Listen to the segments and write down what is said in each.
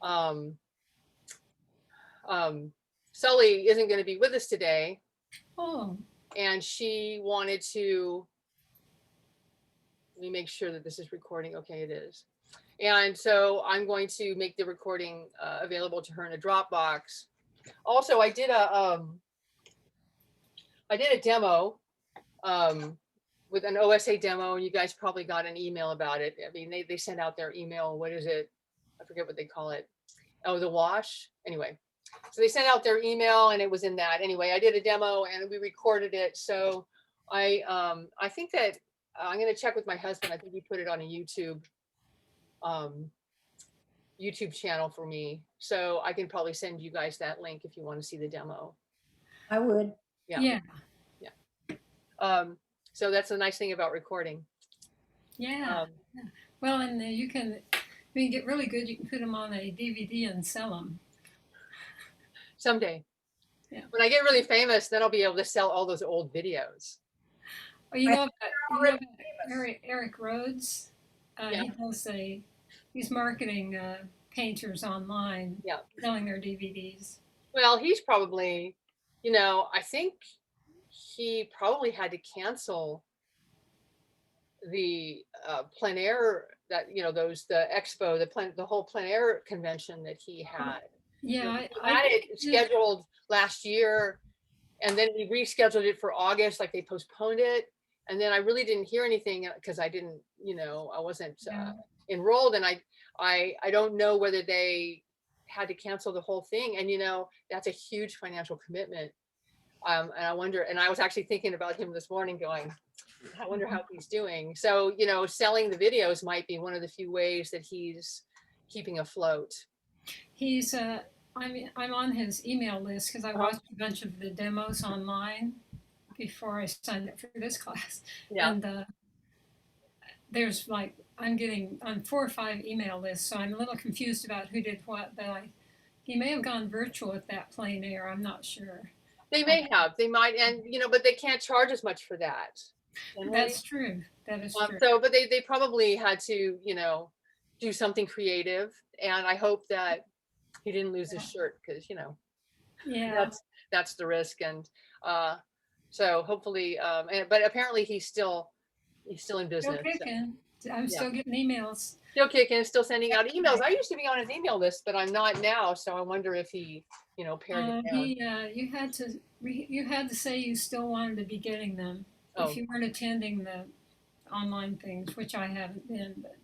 Um, Sully isn't going to be with us today, Oh, and she wanted to, let me make sure that this is recording. Okay, it is. And so I'm going to make the recording available to her in a Dropbox. Also, I did a demo with an OSA demo, and you guys probably got an email about it. I mean, they sent out their email. What is it? I forget what they call it. Oh, the wash. Anyway, so they sent out their email, and it was in that. Anyway, I did a demo and we recorded it. So I think that I'm going to check with my husband. I think he put it on a um, YouTube channel for me. So I can probably send you guys that link if you want to see the demo. I would. Yeah. yeah, Yeah. Um, so that's the nice thing about recording. yeah. Yeah. Well, and you can, when you get really good, you can put them on a DVD and sell them. Someday. Yeah. When I get really famous, then I'll be able to sell all those old videos. Oh, Eric Rhodes? Yeah. He does he's marketing painters online, Yeah. selling their DVDs. Well, he's probably, I think he probably had to cancel the plein air that, the expo, the whole plein air convention that he had. Yeah, He had it scheduled last year, and then he rescheduled it for August, like they postponed it. And then I really didn't hear anything because I didn't, I wasn't enrolled, and I don't know whether they had to cancel the whole thing. And that's a huge financial commitment. And I wonder, and I was actually thinking about him this morning, going, I wonder how he's doing. So selling the videos might be one of the few ways that he's keeping afloat. He's I'm on his email list because I watched a bunch of the demos online before I signed up for this class. Yeah. And there's like I'm 4 or 5 email lists, so I'm a little confused about who did what. But he may have gone virtual at that plein air. I'm not sure. They may have, they might, and but they can't charge as much for that. That's true. That is true. So, but they probably had to, do something creative, and I hope that he didn't lose his shirt, because yeah, that's the risk. And so hopefully, but apparently he's still in business. Still kicking. So. I'm still getting emails. Still kicking, still sending out emails. I used to be on his email list, but I'm not now. So I wonder if he, pared it down. You had to say you still wanted to be getting them if you weren't attending the online things, which I haven't been. But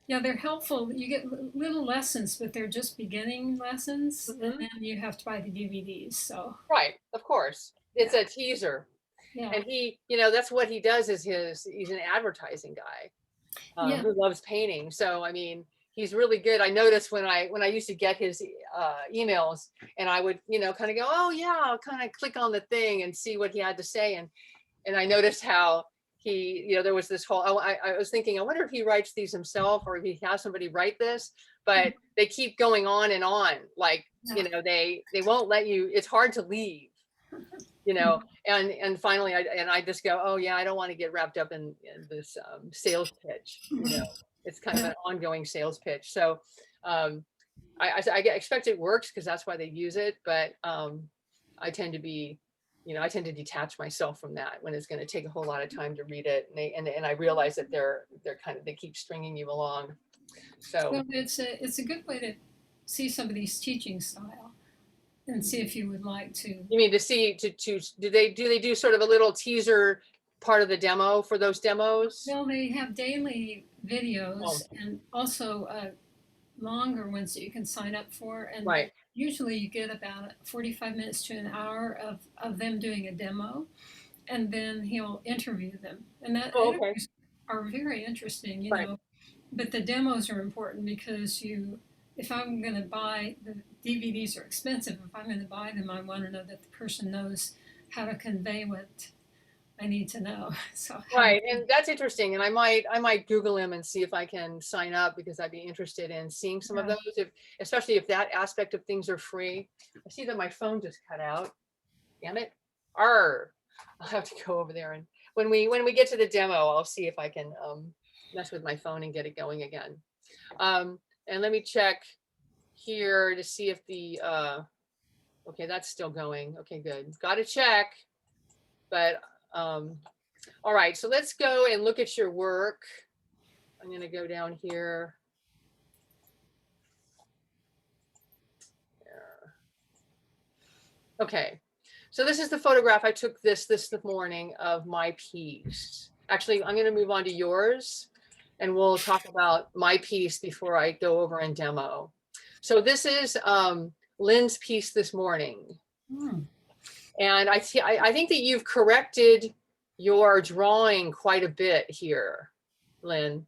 yeah, they're helpful. You get little lessons, but they're just beginning lessons, and then you have to buy the DVDs. So right, of course, it's a teaser. Yeah. And he, that's what he does, is he's an advertising guy who loves painting. So, I mean, he's really good. I noticed when I used to get his emails, and I would, kind of go, oh yeah, I'll kind of click on the thing and see what he had to say. And I noticed how he, there was this whole, I was thinking, I wonder if he writes these himself, or if he has somebody write this, but they keep going on and on. Like, they won't let you, it's hard to leave. And finally I just go, oh yeah, I don't want to get wrapped up in this sales pitch. It's kind of an ongoing sales pitch. So I expect it works, because that's why they use it. But I tend to be, I tend to detach myself from that when it's going to take a whole lot of time to read it. And I realize that they keep stringing you along. So well, it's a good way to see somebody's teaching style and see if you would like to. You mean do they do sort of a little teaser part of the demo for those demos? Well, they have daily videos and also longer ones that you can sign up for. And usually you get about 45 minutes to an hour of them doing a demo, and then he'll interview them. And that interviews are very interesting, But the demos are important because if I'm going to buy, the DVDs are expensive. If I'm going to buy them, I want to know that the person knows how to convey what I need to know. So and that's interesting. And I might Google him and see if I can sign up, because I'd be interested in seeing some of those, especially if that aspect of things are free. I see that my phone just cut out. Damn it. I'll have to go over there, and when we get to the demo, I'll see if I can mess with my phone and get it going again. And let me check here to see if the, okay, that's still going. Okay, good. Got to check. But, all right, so let's go and look at your work. I'm going to go down here. Okay, so this is the photograph I took this morning of my piece. Actually, I'm going to move on to yours, and we'll talk about my piece before I go over and demo. So this is Lynn's piece this morning. And I think that you've corrected your drawing quite a bit here, Lynn.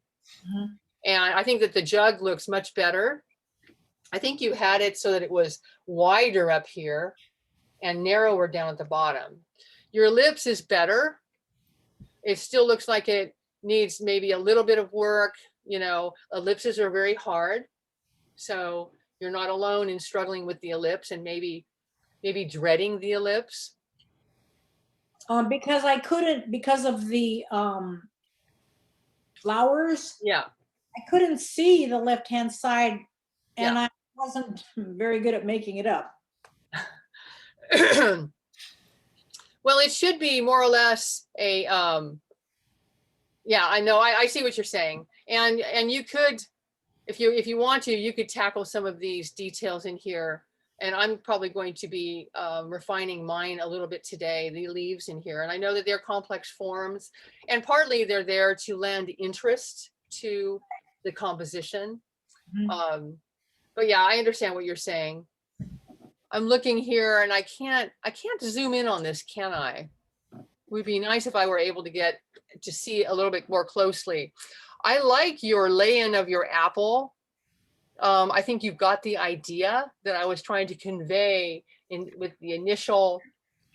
And I think that the jug looks much better. I think you had it so that it was wider up here and narrower down at the bottom. Your ellipse is better. It still looks like it needs maybe a little bit of work. You know, ellipses are very hard. So you're not alone in struggling with the ellipse and maybe dreading the ellipse. Because I couldn't, because of the flowers. Yeah. I couldn't see the left-hand side, and I wasn't very good at making it up. Well, it should be more or less a, yeah, I know, I see what you're saying. And you could, if you want to, you could tackle some of these details in here. And I'm probably going to be refining mine a little bit today, the leaves in here. And I know that they're complex forms, and partly they're there to lend interest to the composition. But yeah, I understand what you're saying. I'm looking here and I can't zoom in on this, can I? It would be nice if I were able to get to see a little bit more closely. I like your lay-in of your apple. I think you've got the idea that I was trying to convey with the initial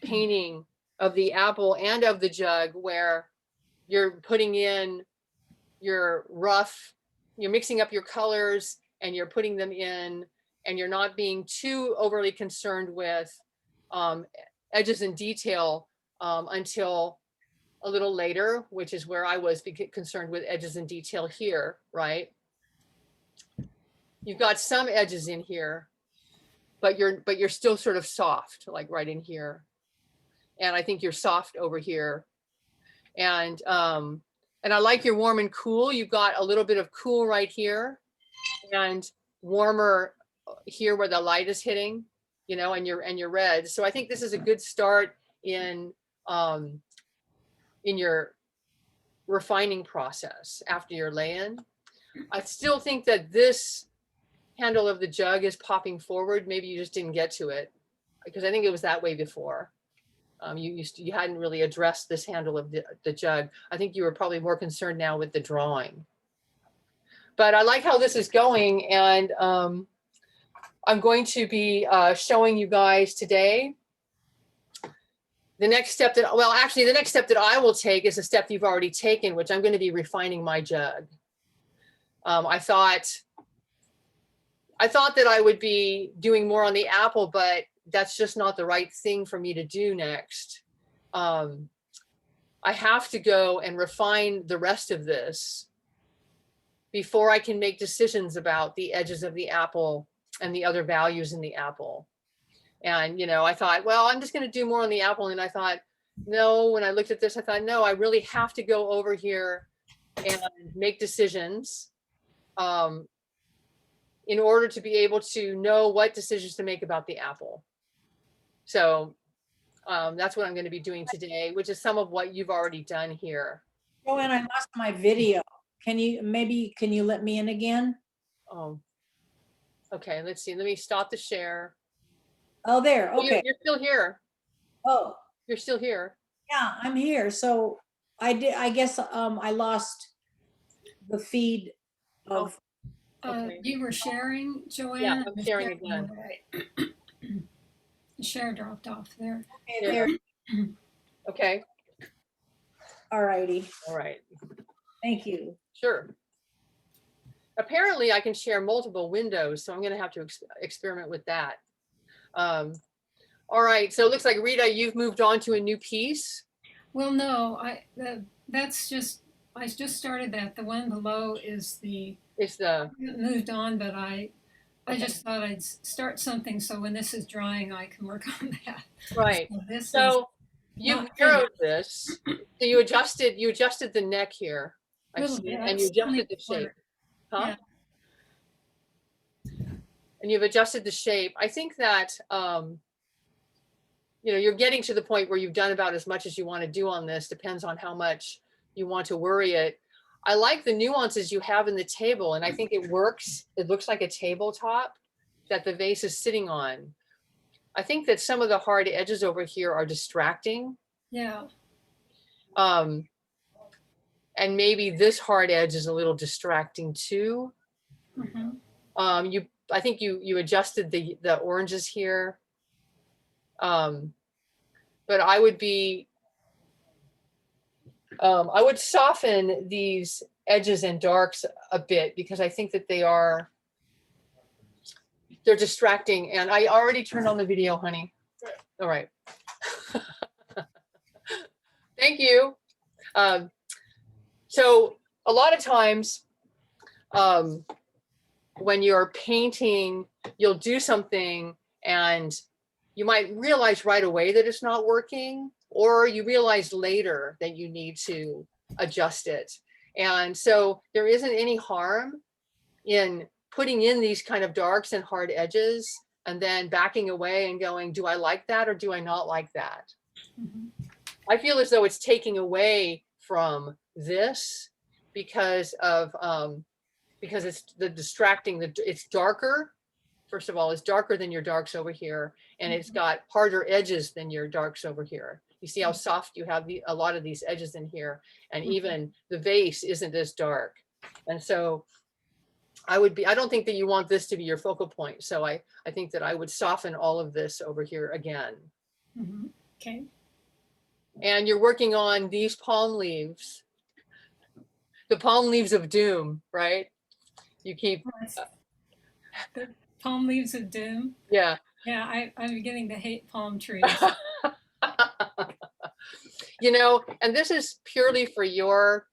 painting of the apple and of the jug, where you're putting in your rough, you're mixing up your colors and you're putting them in, and you're not being too overly concerned with edges and detail until a little later, which is where I was concerned with edges and detail here, right? You've got some edges in here, but you're still sort of soft, like right in here. And I think you're soft over here. And I like your warm and cool. You've got a little bit of cool right here and warmer here where the light is hitting, you know, and your red. So I think this is a good start in your refining process after your lay-in. I still think that this handle of the jug is popping forward. Maybe you just didn't get to it, because I think it was that way before. You hadn't really addressed this handle of the jug. I think you were probably more concerned now with the drawing. But I like how this is going, and I'm going to be showing you guys today the next step that, well, actually the next step that I will take is a step you've already taken, which I'm going to be refining my jug. I thought that I would be doing more on the apple, but that's just not the right thing for me to do next. I have to go and refine the rest of this before I can make decisions about the edges of the apple and the other values in the apple. And, you know, I thought, well, I'm just going to do more on the apple. And I thought, no, when I looked at this, I thought, no, I really have to go over here and make decisions in order to be able to know what decisions to make about the apple. So that's what I'm going to be doing today, which is some of what you've already done here. Joanne, I lost my video. Can you let me in again? Oh, okay. Let's see. Let me stop the share. Oh, there. Okay. You're still here. Oh, you're still here. Yeah, I'm here. So I guess I lost the feed of. Okay. You were sharing, Joanne? Yeah, I'm sharing again. Right. The share dropped off there. Okay, there. Okay. All righty. All right. Thank you. Sure. Apparently I can share multiple windows, so I'm going to have to experiment with that. All right, so it looks like, Rita, you've moved on to a new piece. Well, no, I just started that. The one below is the Is the, Moved on, but I just thought I'd start something so when this is drying, I can work on that. right. So this is So you've not narrowed finished. this. So you adjusted the neck here. A I little see, bit. and I you still adjusted need the to shape, work. huh? Yeah. And you've adjusted the shape. I think that, you know, you're getting to the point where you've done about as much as you want to do on this. Depends on how much you want to worry it. I like the nuances you have in the table, and I think it works. It looks like a tabletop that the vase is sitting on. I think that some of the hard edges over here are distracting. Yeah. Um, and maybe this hard edge is a little distracting too. Mhm. I think you adjusted the oranges here. But I would soften these edges and darks a bit because I think that they're distracting. And I already turned on the video, honey. All right. Thank you. So a lot of times, when you're painting, you'll do something and you might realize right away that it's not working, or you realize later that you need to adjust it. And so there isn't any harm in putting in these kind of darks and hard edges and then backing away and going, do I like that or do I not like that? Mhm. I feel as though it's taking away from this because it's the distracting, it's darker. First of all, it's darker than your darks over here, and it's got harder edges than your darks over here. You see how soft you have a lot of these edges in here, and even the vase isn't as dark. And so I don't think that you want this to be your focal point. So I think that I would soften all of this over here again. Mhm. Okay. And you're working on these palm leaves, the palm leaves of doom, right? You keep, The palm leaves of doom. yeah. Yeah, I'm beginning to hate palm trees. You know, and this is purely for your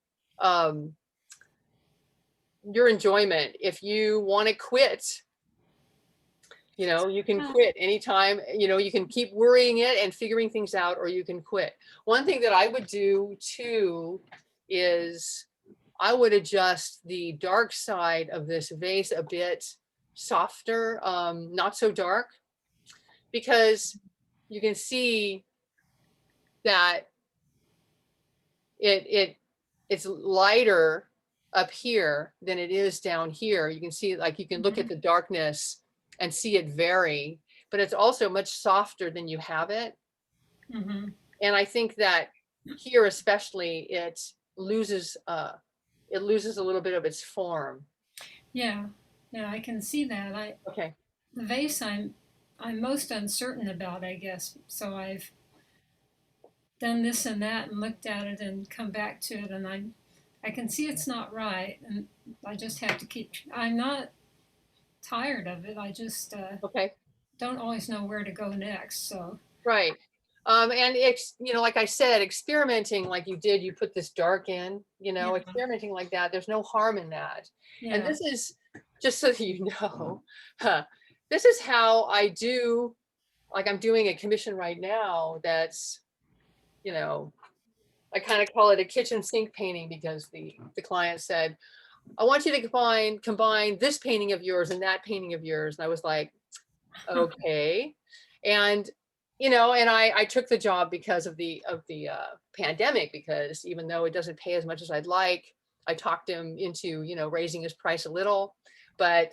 enjoyment. If you want to quit, you know, you can quit anytime. You know, you can keep worrying it and figuring things out, or you can quit. One thing that I would do too is I would adjust the dark side of this vase a bit softer, not so dark, because you can see that it's lighter up here than it is down here. You can see, like, you can look at the darkness and see it vary, but it's also much softer than you have it. Mm-hmm. And I think that here especially it loses a little bit of its form. Yeah, yeah, I can see that. Okay. The vase I'm most uncertain about, I guess. So I've done this and that and looked at it and come back to it, and I can see it's not right, and I just have to keep. I'm not tired of it. I just Okay. don't always know where to go next. So Right. And you know, like I said, experimenting like you did, you put this dark in, you know, yeah, experimenting like that, there's no harm in that. And yeah, this is just so that you know, this is how I do, like I'm doing a commission right now that's, you know, I kind of call it a kitchen sink painting because the client said, I want you to combine this painting of yours and that painting of yours. And I was like, okay. And you know, and I took the job because of the pandemic, because even though it doesn't pay as much as I'd like, I talked him into, you know, raising his price a little, but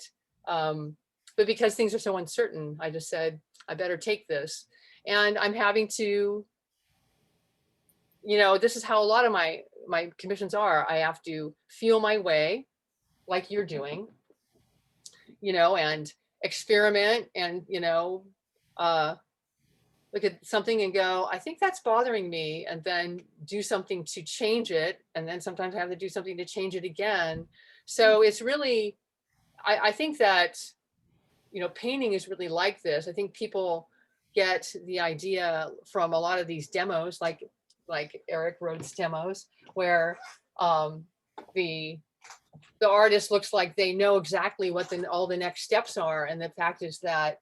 because things are so uncertain, I just said I better take this. And I'm having to, you know, this is how a lot of my commissions are. I have to feel my way like you're doing, you know, and experiment and, you know, look at something and go, I think that's bothering me, and then do something to change it. And then sometimes I have to do something to change it again. So it's really, I think that, you know, painting is really like this. I think people get the idea from a lot of these demos, like Eric Rhodes demos, where the the artist looks like they know exactly what all the next steps are. And the fact is that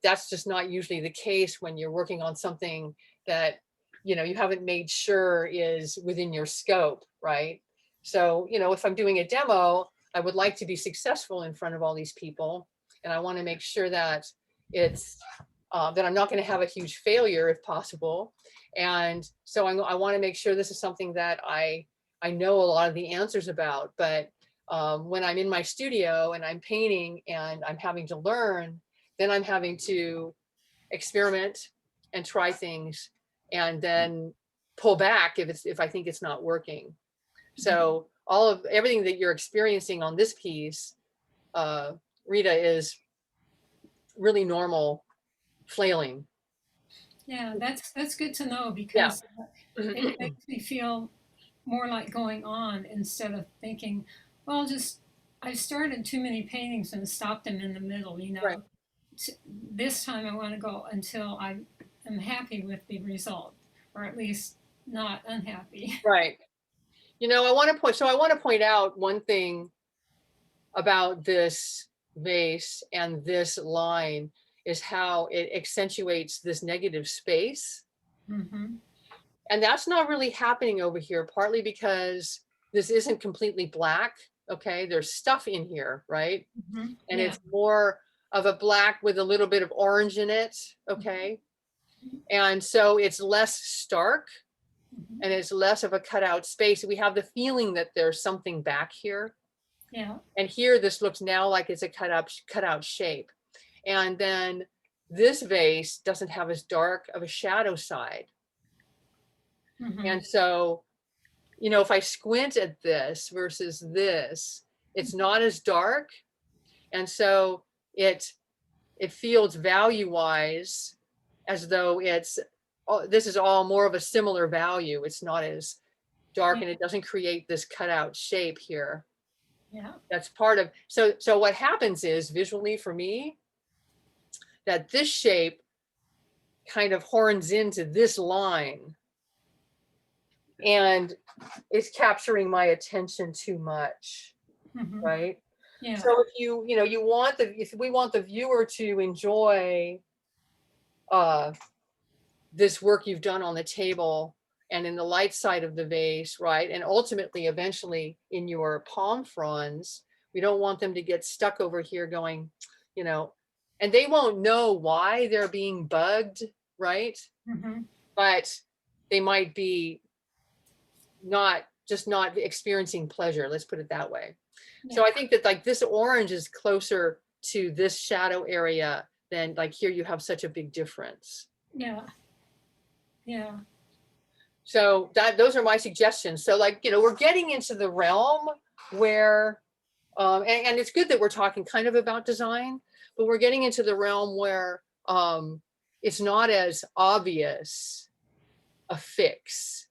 that's just not usually the case when you're working on something that, you know, you haven't made sure is within your scope, right? So, you know, if I'm doing a demo, I would like to be successful in front of all these people. And I want to make sure that it's, that I'm not going to have a huge failure if possible. And so I want to make sure this is something that I know a lot of the answers about. But when I'm in my studio and I'm painting and I'm having to learn, then I'm having to experiment and try things and then pull back if I think it's not working. So everything that you're experiencing on this piece, Rita, is really normal flailing. Yeah, that's good to know Yeah. because it makes me feel more like going on instead of thinking, well, just I've started too many paintings and stopped them in the middle, you Right. know. This time I want to go until I am happy with the result, or at least not unhappy. Right. You know, I want to point out one thing about this vase and this line is how it accentuates this negative space. Mm-hmm. And that's not really happening over here, partly because this isn't completely black. Okay, there's stuff in here, right? Mm-hmm. And Yeah. it's more of a black with a little bit of orange in it. Okay. And so it's less stark Mm-hmm. and it's less of a cutout space. We have the feeling that there's something back here. Yeah. And here, this looks now like it's a cutout shape. And then this vase doesn't have as dark of a shadow side. Mm-hmm. And so, you know, if I squint at this versus this, it's not as dark. And so it feels value-wise as though this is all more of a similar value. It's not as dark Yeah. and it doesn't create this cutout shape here. Yeah. That's part of, so what happens is visually for me, that this shape kind of horns into this line and it's capturing my attention too much, Mm-hmm. right? Yeah. So if if we want the viewer to enjoy this work you've done on the table and in the light side of the vase, right? And ultimately, eventually in your palm fronds, we don't want them to get stuck over here going, you know, and they won't know why they're being bugged, right? Mm-hmm. But they might be not experiencing pleasure. Let's put it that way. Yeah. So I think that like this orange is closer to this shadow area than like here you have such a big difference. Yeah. Yeah. So those are my suggestions. So like, you know, we're getting into the realm where, and it's good that we're talking kind of about design, but we're getting into the realm where it's not as obvious a fix.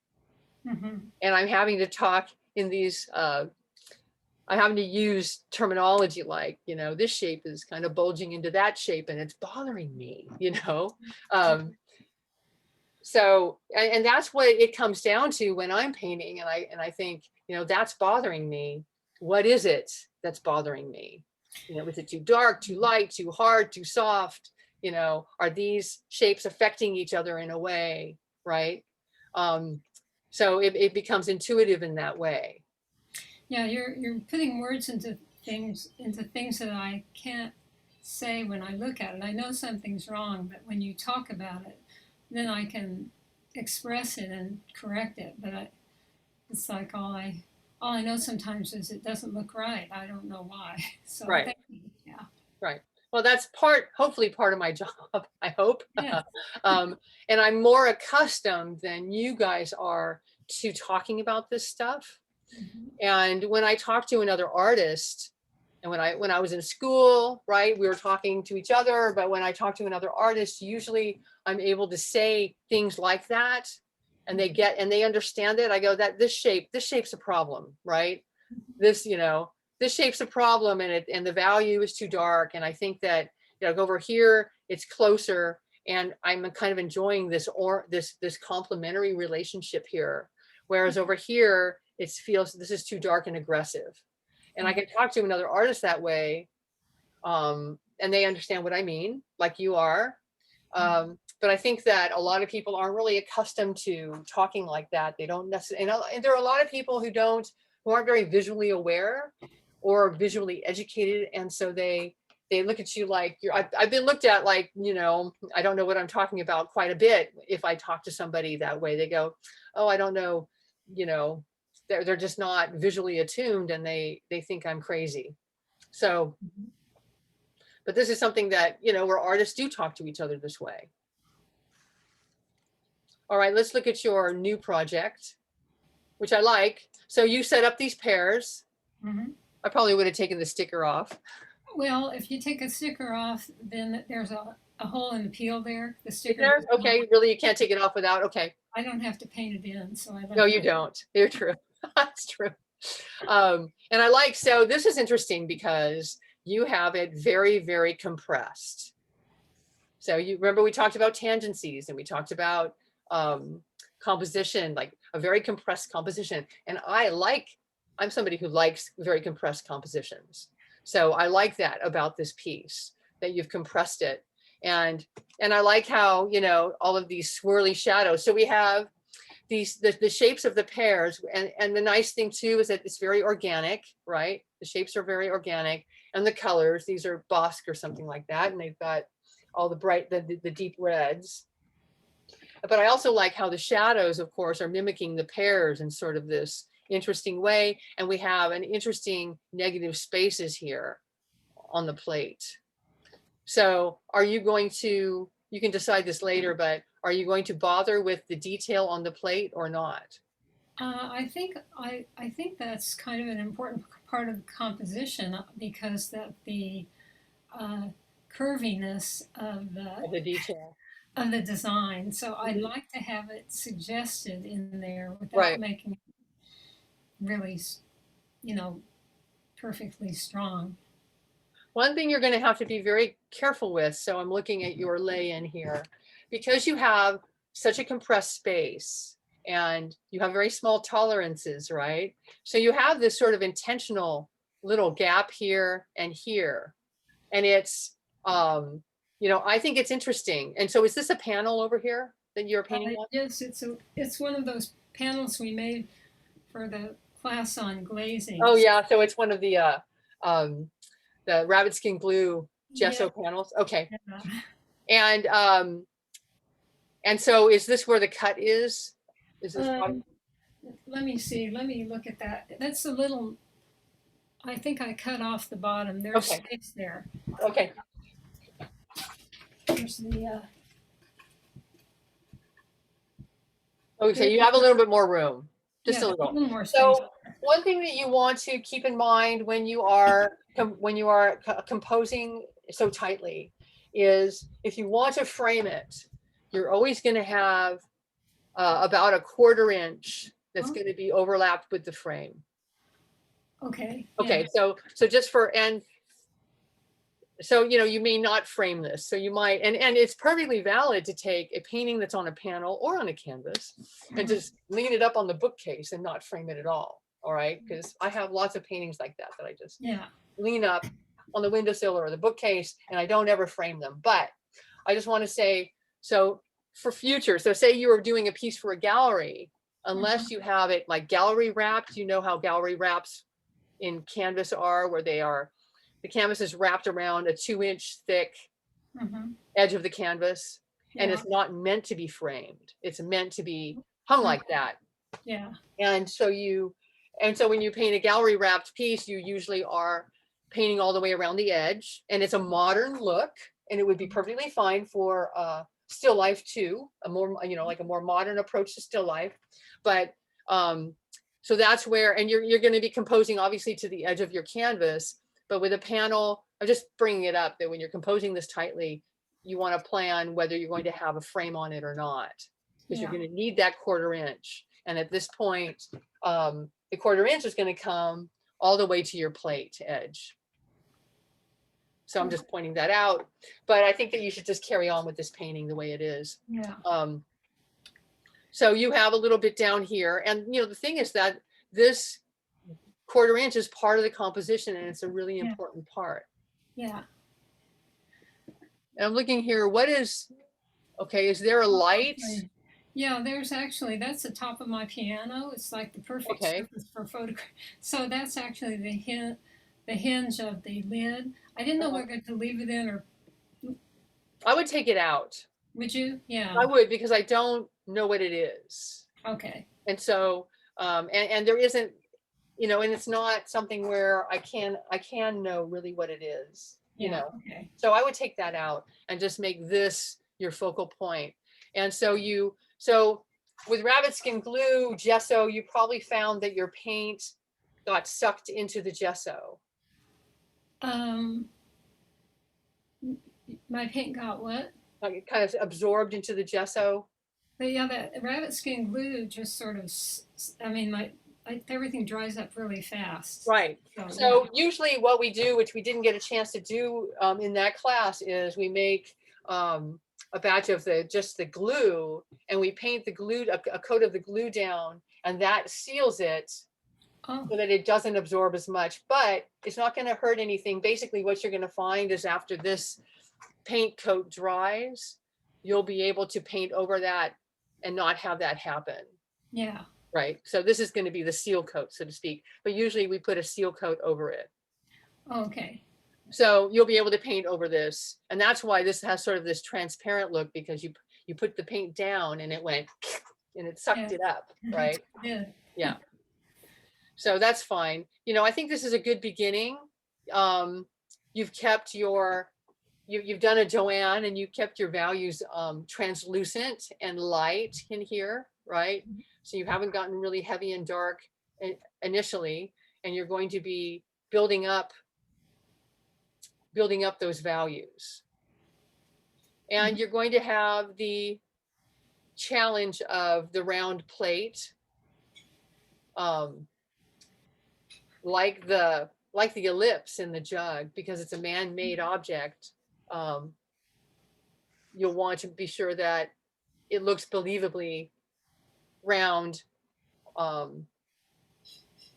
Mm-hmm. And I'm having to talk in these, I'm having to use terminology like, you know, this shape is kind of bulging into that shape and it's bothering me, you know? So, and that's what it comes down to when I'm painting and I think, you know, that's bothering me. What is it that's bothering me? You know, is it too dark, too light, too hard, too soft? You know, are these shapes affecting each other in a way, right? So it becomes intuitive in that way. Yeah, you're putting words into things that I can't say when I look at it. I know something's wrong, but when you talk about it, then I can express it and correct it. But it's like all I know sometimes is it doesn't look right. I don't know why. So Right. thank you. Yeah. Right. Well, that's hopefully part of my job, I hope. Yeah. And I'm more accustomed than you guys are to talking about this stuff. Mm-hmm. And when I talk to another artist, and when I was in school, right, we were talking to each other, but when I talk to another artist, usually I'm able to say things like that and they understand it. I go, that this shape's a problem, right? This, you know, this shape's a problem and the value is too dark. And I think that, you know, over here, it's closer and I'm kind of enjoying this complementary relationship here. Whereas over here, it feels this is too dark and aggressive. And I can talk to another artist that way, and they understand what I mean, like you are. But I think that a lot of people aren't really accustomed to talking like that. They don't necessarily, and there are a lot of people who aren't very visually aware or visually educated, and so they look at you like I've been looked at like, I don't know what I'm talking about quite a bit. If I talk to somebody that way, they go, oh, I don't know, they're just not visually attuned, and they think I'm crazy. So, but this is something that, where artists do talk to each other this way. All right, let's look at your new project, which I like. So you set up these pairs. I probably would have taken the sticker off. Well, if you take a sticker off, then there's a hole in the peel there. The sticker. Okay, really, you can't take it off without. Okay. I don't have to paint it in, so I don't. No, you don't. You're true. That's true. And I like, so this is interesting because you have it very, very compressed. So you remember we talked about tangencies, and we talked about composition, like a very compressed composition. And I'm somebody who likes very compressed compositions. So I like that about this piece, that you've compressed it. And I like how, all of these swirly shadows. So we have the shapes of the pairs. And the nice thing too is that it's very organic, right? The shapes are very organic. And the colors, these are Bosque or something like that. And they've got all the bright, the deep reds. But I also like how the shadows, of course, are mimicking the pairs in sort of this interesting way. And we have an interesting negative spaces here on the plate. So are you going to, you can decide this later, but are you going to bother with the detail on the plate or not? I think that's kind of an important part of the composition, because the curviness of The detail of the design. So I'd like to have it suggested in there without making it really, perfectly strong. One thing you're going to have to be very careful with, so I'm looking at your lay-in here, because you have such a compressed space and you have very small tolerances, right? So you have this sort of intentional little gap here and here. And it's, I think it's interesting. And so is this a panel over here that you're painting on? Yes, it's one of those panels we made for the class on glazing. Oh yeah, so it's one of the rabbit skin glue gesso panels. Okay. Yeah. And so is this where the cut is? Is this let me see. Let me look at that. That's a little, I think I cut off the bottom. There's space there. Okay. There's the okay, you have a little bit more room. Just a little more space. So one thing that you want to keep in mind when you are composing so tightly is, if you want to frame it, you're always going to have about a 1/4 inch that's going to be overlapped with the frame. Okay. Okay. Yeah. So just for, and so, you may not frame this. So you might, and it's perfectly valid to take a painting that's on a panel or on a canvas and just lean it up on the bookcase and not frame it at all. All right. Because I have lots of paintings like that I just lean up on the windowsill or the bookcase, and I don't ever frame them. But I just want to say, so for future, so say you were doing a piece for a gallery, unless you have it like gallery wrapped, how gallery wraps in canvas are, where the canvas is wrapped around a 2-inch thick edge of the canvas, and it's not meant to be framed. It's meant to be hung like that. Yeah. And so when you paint a gallery wrapped piece, you usually are painting all the way around the edge, and it's a modern look, and it would be perfectly fine for still life too, a more, like a more modern approach to still life. But so that's where, and you're going to be composing obviously to the edge of your canvas. But with a panel, I'm just bringing it up that when you're composing this tightly, you want to plan whether you're going to have a frame on it or not, because you're going to need that 1/4 inch. And at this point, the 1/4 inch is going to come all the way to your plate edge. So I'm just pointing that out. But I think that you should just carry on with this painting the way it is. Yeah. So you have a little bit down here. And, the thing is that this 1/4 inch is part of the composition, and it's a really important part. Yeah. And I'm looking here, what is, okay, is there a light? Okay. Yeah, there's actually, that's the top of my piano. It's like the perfect surface for photograph. So that's actually the hinge of the lid. I didn't know whether to leave it in or. I would take it out. Would you? Yeah. I would, because I don't know what it is. Okay. And so, and there isn't, you know, and it's not something where I can know really what it is, you know. Okay. So I would take that out and just make this your focal point. And so so with rabbit skin glue, gesso, you probably found that your paint got sucked into the gesso. My paint got what? Like it kind of absorbed into the gesso. But yeah, that rabbit skin glue just sort of, I mean, everything dries up really fast. Right. So usually what we do, which we didn't get a chance to do in that class, is we make a batch of just the glue, and we paint the glue, a coat of the glue down, and that seals it so that it doesn't absorb as much, but it's not going to hurt anything. Basically what you're going to find is after this paint coat dries, you'll be able to paint over that and not have that happen. Yeah. Right. So this is going to be the seal coat, so to speak, but usually we put a seal coat over it. Okay. So you'll be able to paint over this. And that's why this has sort of this transparent look, because you put the paint down and it went and it sucked it up. Right. Yeah. Yeah. So that's fine. You know, I think this is a good beginning. You've kept you've done a Joanne, and you kept your values translucent and light in here, right? So you haven't gotten really heavy and dark initially, and you're going to be building up those values. And you're going to have the challenge of the round plate, like the ellipse in the jug, because it's a man-made object. You'll want to be sure that it looks believably round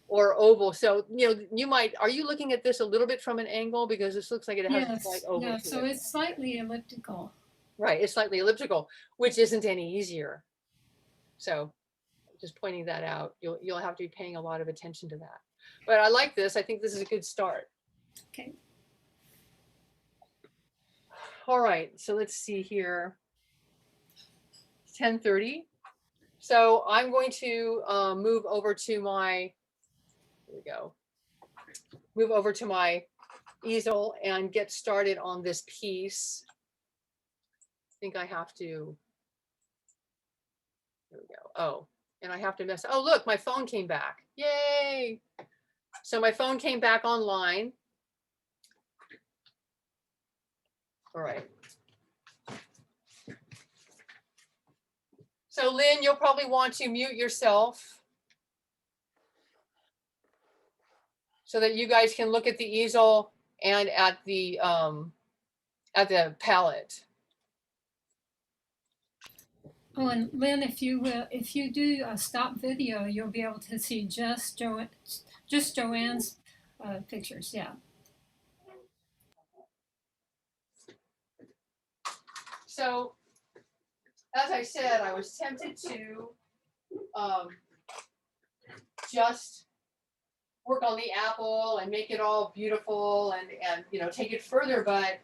or oval. So, you know, are you looking at this a little bit from an angle, because this looks like it has a slight oval. Yeah, so it's slightly elliptical. Right, it's slightly elliptical, which isn't any easier. So just pointing that out, you'll have to be paying a lot of attention to that. But I like this. I think this is a good start. Okay. All right, so let's see here. It's 10:30. So I'm going to move over to my, here we go, move over to my easel and get started on this piece. I think I have to, here we go. Oh, and I have to oh, look, my phone came back. Yay. So my phone came back online. All right. So Lynn, you'll probably want to mute yourself so that you guys can look at the easel and at the palette. Oh, and Lynn, if you do a stop video, you'll be able to see just Joanne's pictures. Yeah. So, as I said, I was tempted to just work on the apple and make it all beautiful and you know, take it further, but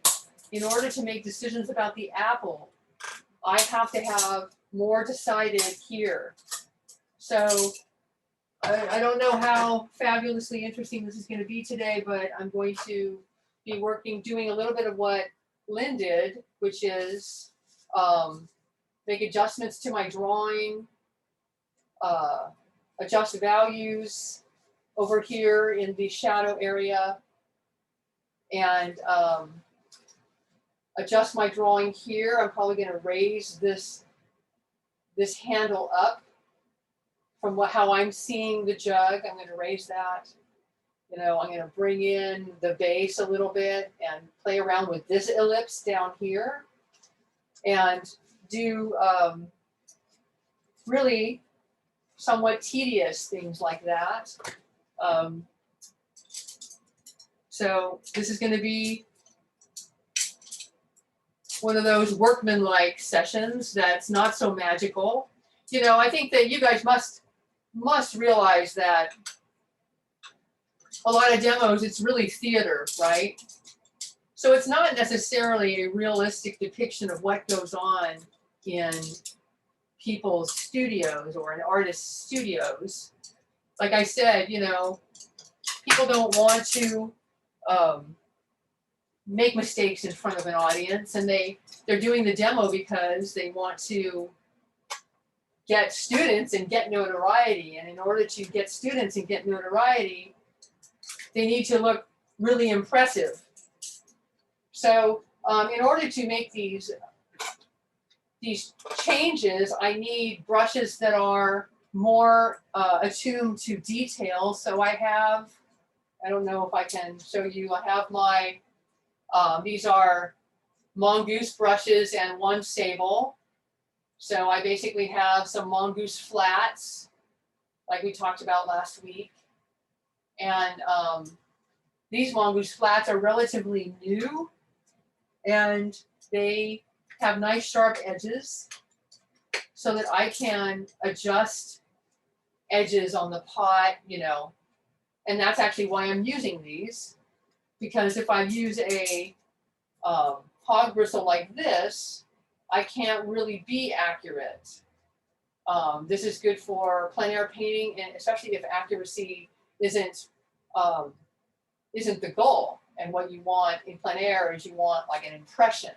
in order to make decisions about the apple, I have to have more decided here. So I don't know how fabulously interesting this is going to be today, but I'm going to be doing a little bit of what Lynn did, which is make adjustments to my drawing, adjust values over here in the shadow area, and adjust my drawing here. I'm probably going to raise this handle up from how I'm seeing the jug. I'm going to raise that. You know, I'm going to bring in the base a little bit and play around with this ellipse down here, and do really somewhat tedious, things like that. So this is going to be one of those workmanlike sessions that's not so magical. You know, I think that you guys must realize that a lot of demos, it's really theater, right? So it's not necessarily a realistic depiction of what goes on in people's studios or in artists' studios. Like I said, you know, people don't want to make mistakes in front of an audience, and they're doing the demo because they want to get students and get notoriety. And in order to get students and get notoriety, they need to look really impressive. So in order to make these changes, I need brushes that are more attuned to detail. So I don't know if I can show you, I have my, these are mongoose brushes and one sable. So I basically have some mongoose flats, like we talked about last week. And these mongoose flats are relatively new, and they have nice sharp edges so that I can adjust edges on the pot, you know. And that's actually why I'm using these, because if I use a hog bristle like this, I can't really be accurate. This is good for plein air painting, and especially if accuracy isn't the goal. And what you want in plein air is you want like an impression,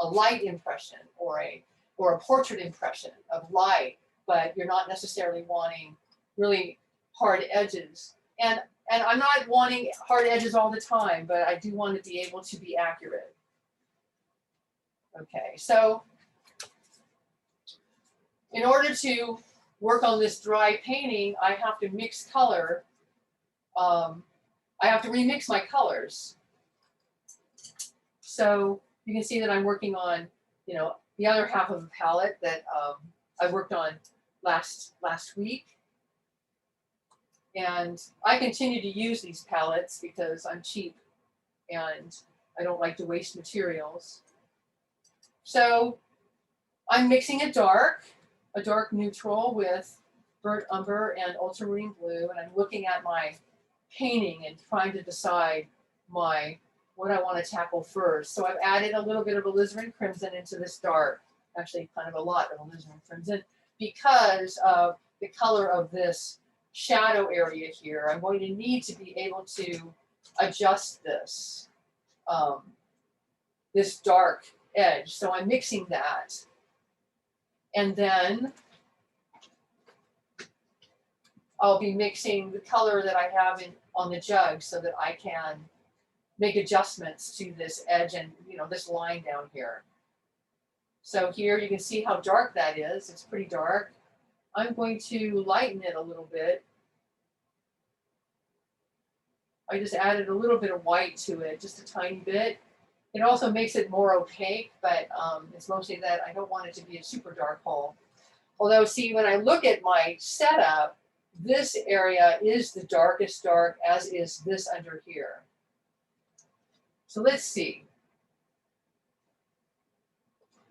a light impression, or a portrait impression of light, but you're not necessarily wanting really hard edges. And I'm not wanting hard edges all the time, but I do want to be able to be accurate. Okay, so in order to work on this dry painting, I have to mix color. I have to remix my colors. So you can see that I'm working on, you know, the other half of the palette that I worked on last week. And I continue to use these palettes because I'm cheap and I don't like to waste materials. So I'm mixing a dark neutral with burnt umber and ultramarine blue, and I'm looking at my painting and trying to decide what I want to tackle first. So I've added a little bit of alizarin crimson into this dark, actually kind of a lot of alizarin crimson, because of the color of this shadow area here. I'm going to need to be able to adjust this, this dark edge. So I'm mixing that. And then I'll be mixing the color that I have on the jug so that I can make adjustments to this edge and, you know, this line down here. So here you can see how dark that is. It's pretty dark. I'm going to lighten it a little bit. I just added a little bit of white to it, just a tiny bit. It also makes it more opaque, but it's mostly that I don't want it to be a super dark hole. Although, see, when I look at my setup, this area is the darkest dark, as is this under here. So let's see.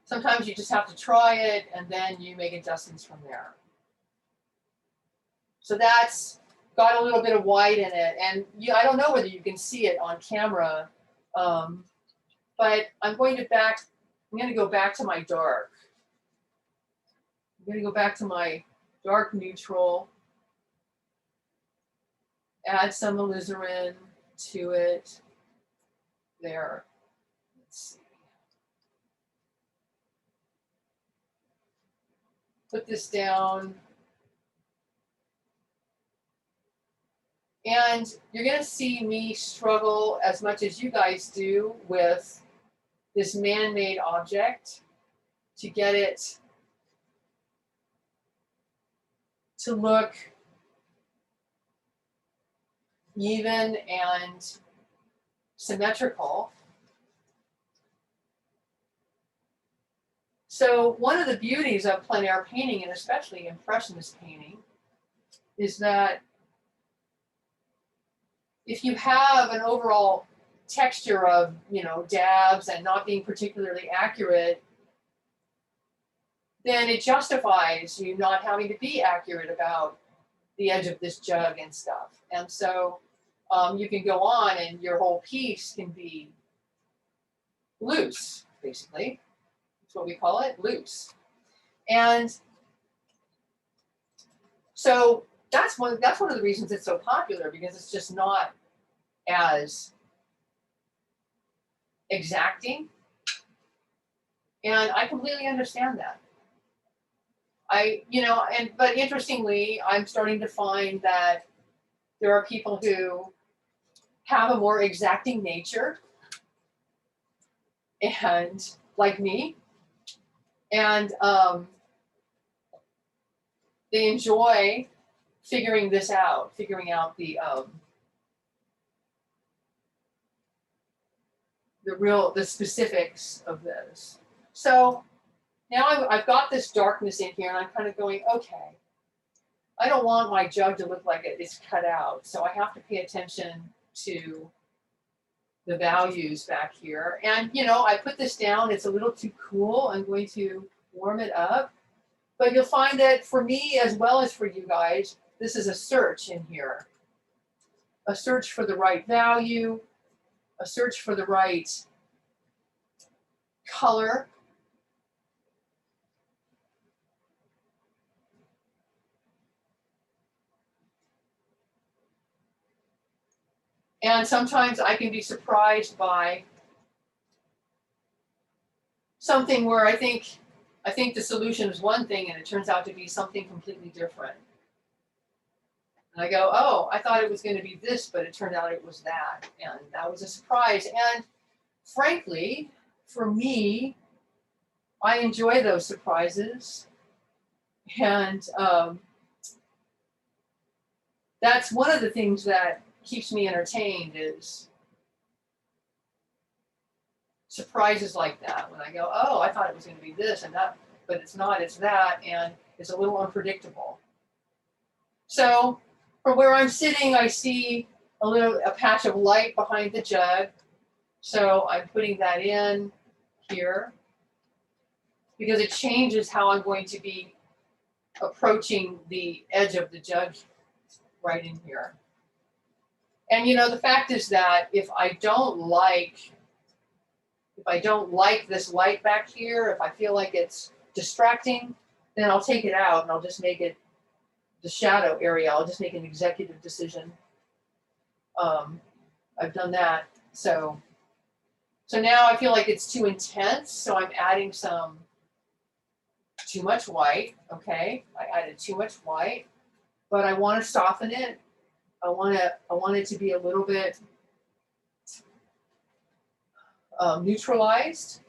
Sometimes you just have to try it, and then you make adjustments from there. So that's got a little bit of white in it, and I don't know whether you can see it on camera, but I'm going to go back to my dark. I'm going to go back to my dark neutral, add some alizarin to it. There. Let's see. Put this down. And you're going to see me struggle as much as you guys do with this man-made object to get it to look even and symmetrical. So one of the beauties of plein air painting, and especially impressionist painting, is that if you have an overall texture of, dabs and not being particularly accurate, then it justifies you not having to be accurate about the edge of this jug and stuff. And so you can go on and your whole piece can be loose, basically. That's what we call it, loose. And so that's one of the reasons it's so popular, because it's just not as exacting. And I completely understand that. But interestingly, I'm starting to find that there are people who have a more exacting nature, and like me, and they enjoy figuring out the specifics of this. So now I've got this darkness in here, and I'm kind of going, okay, I don't want my jug to look like it's cut out, so I have to pay attention to the values back here. And I put this down, it's a little too cool. I'm going to warm it up. But you'll find that for me, as well as for you guys, this is a search in here. A search for the right value, a search for the right color. And sometimes I can be surprised by something where I think the solution is one thing and it turns out to be something completely different. And I go, oh, I thought it was going to be this, but it turned out it was that. And that was a surprise. And frankly, for me, I enjoy those surprises. And that's one of the things that keeps me entertained, is surprises like that, when I go, oh, I thought it was going to be this and that, but it's not, it's that, and it's a little unpredictable. So from where I'm sitting, I see a patch of light behind the jug. So I'm putting that in here because it changes how I'm going to be approaching the edge of the jug right in here. And the fact is that if I don't like this light back here, if I feel like it's distracting, then I'll take it out and I'll just make it the shadow area. I'll just make an executive decision. I've done that. So now I feel like it's too intense, so I'm adding too much white. Okay, I added too much white, but I want to soften it. I want it to be a little bit neutralized,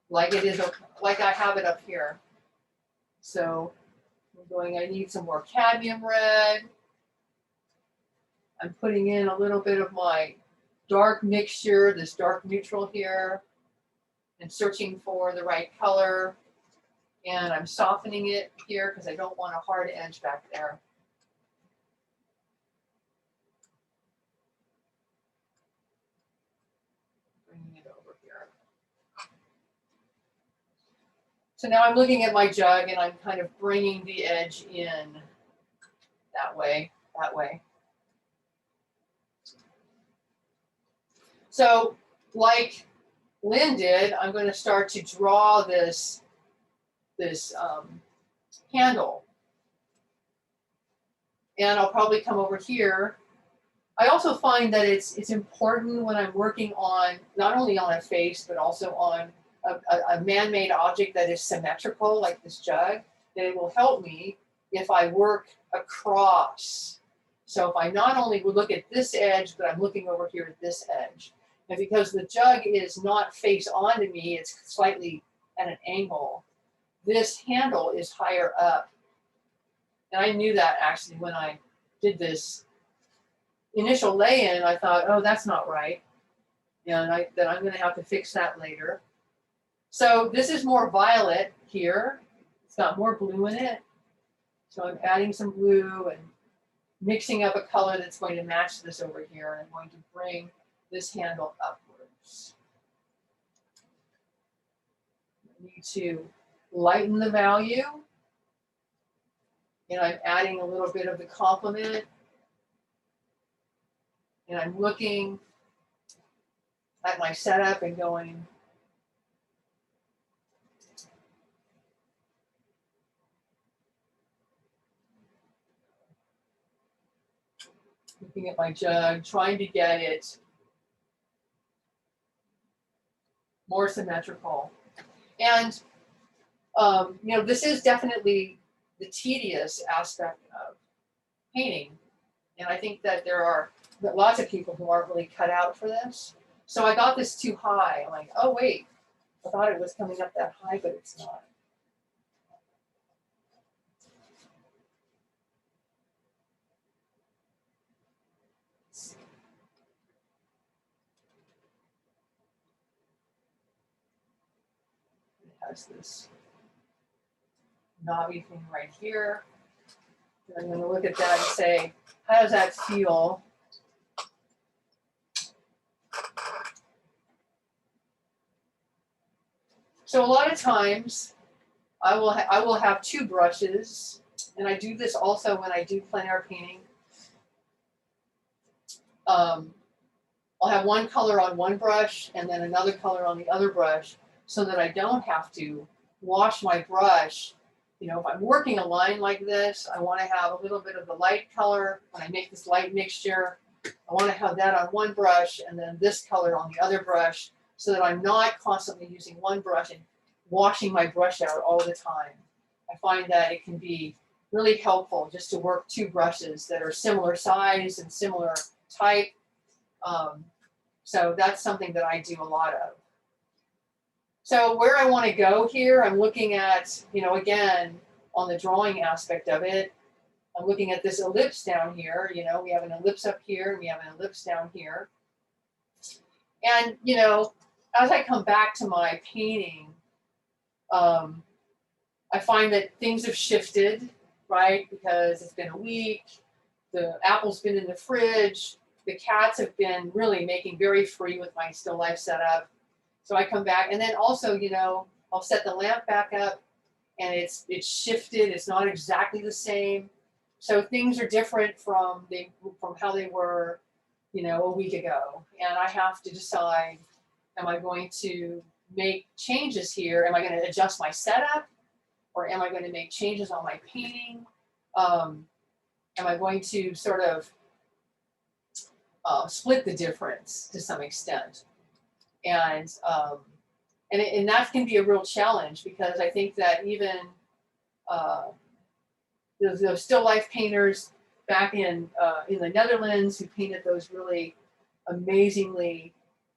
like it is, like I have it up here. So I need some more cadmium red. I'm putting in a little bit of my dark mixture, this dark neutral here, and searching for the right color. And I'm softening it here because I don't want a hard edge back there. Bringing it over here. So now I'm looking at my jug and I'm kind of bringing the edge in that way. So like Lynn did, I'm going to start to draw this handle. And I'll probably come over here. I also find that it's important when I'm working on, not only on a face, but also on a man-made object that is symmetrical, like this jug, that it will help me if I work across. So if I not only would look at this edge, but I'm looking over here at this edge. And because the jug is not face on to me, it's slightly at an angle, this handle is higher up. And I knew that actually when I did this initial lay-in. I thought, oh, that's not right. And then I'm going to have to fix that later. So this is more violet here. It's got more blue in it. So I'm adding some blue and mixing up a color that's going to match this over here. And I'm going to bring this handle upwards. I need to lighten the value. And I'm adding a little bit of the complement. And I'm looking at my setup and going, looking at my jug, trying to get it more symmetrical. And, you know, this is definitely the tedious aspect of painting. And I think that there are lots of people who aren't really cut out for this. So I got this too high. I'm like, oh, wait, I thought it was coming up that high, but it's not. It has this knobby thing right here. And I'm going to look at that and say, how does that feel? So a lot of times I will have two brushes, and I do this also when I do plein air painting. I'll have one color on one brush and then another color on the other brush so that I don't have to wash my brush. You know, if I'm working a line like this, I want to have a little bit of the light color when I make this light mixture. I want to have that on one brush and then this color on the other brush so that I'm not constantly using one brush and washing my brush out all the time. I find that it can be really helpful just to work two brushes that are similar size and similar type. So that's something that I do a lot of. So where I want to go here, I'm looking at, you know, again, on the drawing aspect of it, I'm looking at this ellipse down here. You know, we have an ellipse up here and we have an ellipse down here. And, you know, as I come back to my painting, I find that things have shifted, right? Because it's been a week, the apple's been in the fridge, the cats have been really making very free with my still life setup. So I come back, and then also, you know, I'll set the lamp back up, and it's shifted. It's not exactly the same. So things are different from how they were, you know, a week ago. And I have to decide, am I going to make changes here? Am I going to adjust my setup? Or am I going to make changes on my painting? Am I going to sort of split the difference to some extent? And that can be a real challenge because I think that even those still life painters back in the Netherlands who painted those really amazingly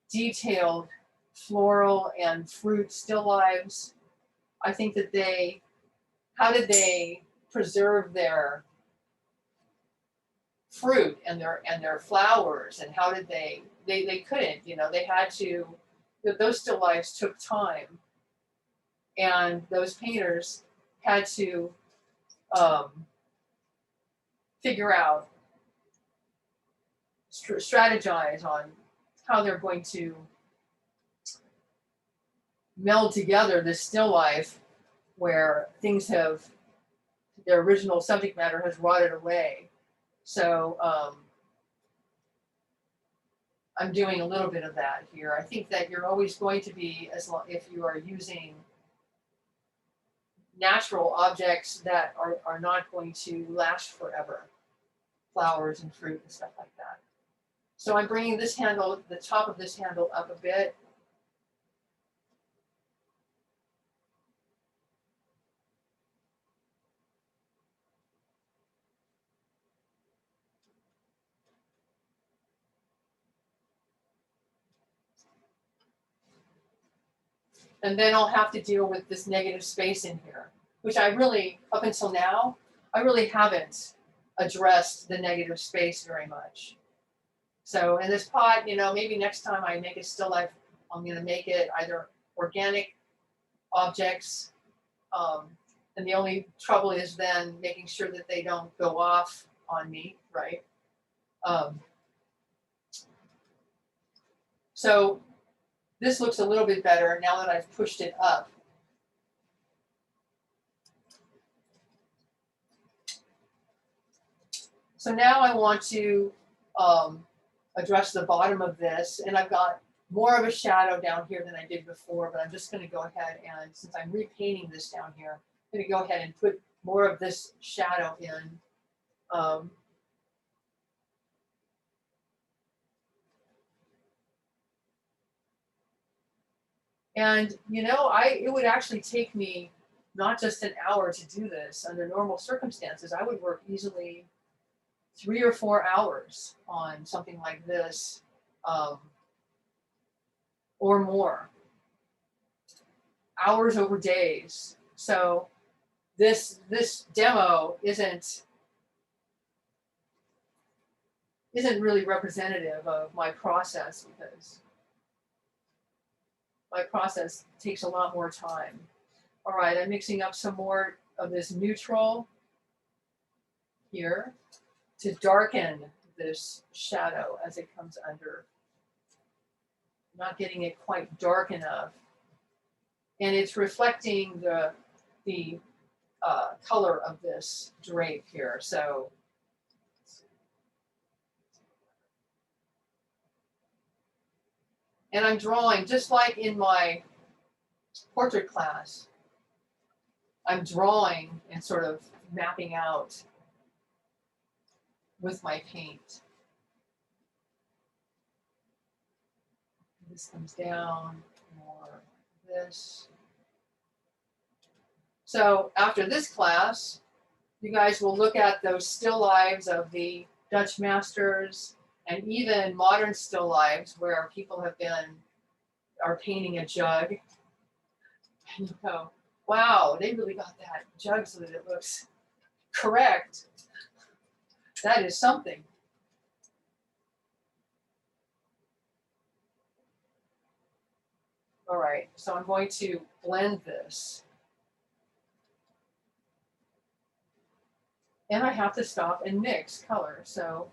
detailed floral and fruit still lives, I think that how did they preserve their fruit and their flowers, and how did they couldn't, you know, they had to, those still lives took time, and those painters had to figure out, strategize on how they're going to meld together this still life where things have, their original subject matter has rotted away. So I'm doing a little bit of that here. I think that you're always going to be, as long if you are using natural objects that are not going to last forever, flowers and fruit and stuff like that. So I'm bringing this handle, the top of this handle up a bit. And then I'll have to deal with this negative space in here, which I really, up until now, I really haven't addressed the negative space very much. So in this pot, you know, maybe next time I make a still life, I'm going to make it either organic objects, And the only trouble is then making sure that they don't go off on me, right? So this looks a little bit better now that I've pushed it up. So now I want to address the bottom of this, and I've got more of a shadow down here than I did before, but I'm just going to go ahead and, since I'm repainting this down here, I'm going to go ahead and put more of this shadow in. And you know, it would actually take me not just an hour to do this. Under normal circumstances, I would work easily 3 or 4 hours on something like this, or more. Hours over days. So this demo isn't really representative of my process, because my process takes a lot more time. All right, I'm mixing up some more of this neutral here to darken this shadow as it comes under. Not getting it quite dark enough. And it's reflecting the color of this drape here. So and I'm drawing just like in my portrait class. I'm drawing and sort of mapping out with my paint. This comes down, more this. So after this class, you guys will look at those still lives of the Dutch masters, and even modern still lives where people are painting a jug. And you go, wow, they really got that jug so that it looks correct. That is something. All right, so I'm going to blend this. And I have to stop and mix color, so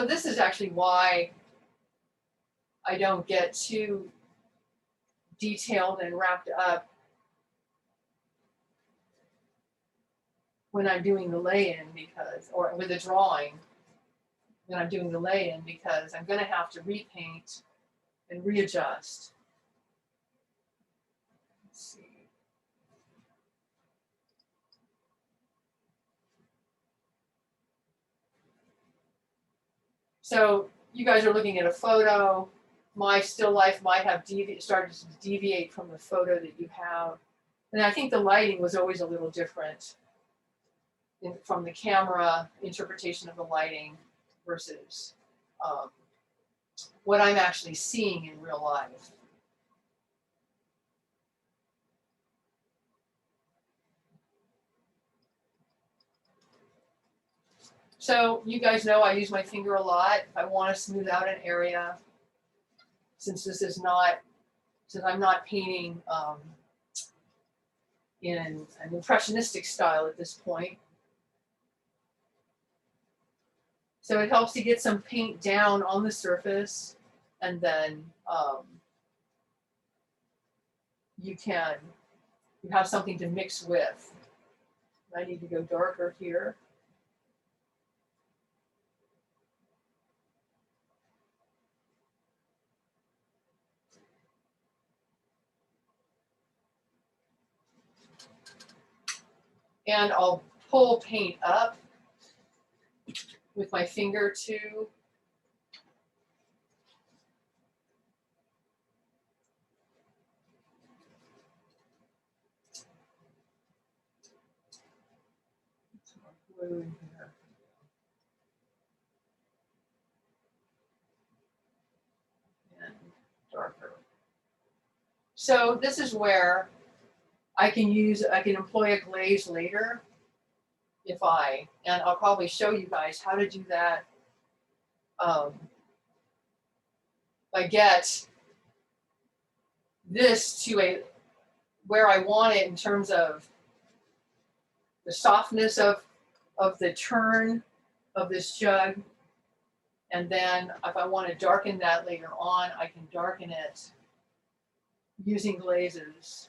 this is actually why I don't get too detailed and wrapped up when I'm doing the lay-in, because, or with a drawing, when I'm doing the lay-in, because I'm going to have to repaint and readjust. Let's see. So you guys are looking at a photo. My still life might have started to deviate from the photo that you have. And I think the lighting was always a little different from the camera interpretation of the lighting versus what I'm actually seeing in real life. So you guys know I use my finger a lot if I want to smooth out an area. Since I'm not painting in an impressionistic style at this point. So it helps to get some paint down on the surface, and then you have something to mix with. I need to go darker here. And I'll pull paint up with my finger too. Blue in here. So this is where I can employ a glaze later and I'll probably show you guys how to do that. I get this to where I want it in terms of the softness of the turn of this jug. And then if I want to darken that later on, I can darken it using glazes.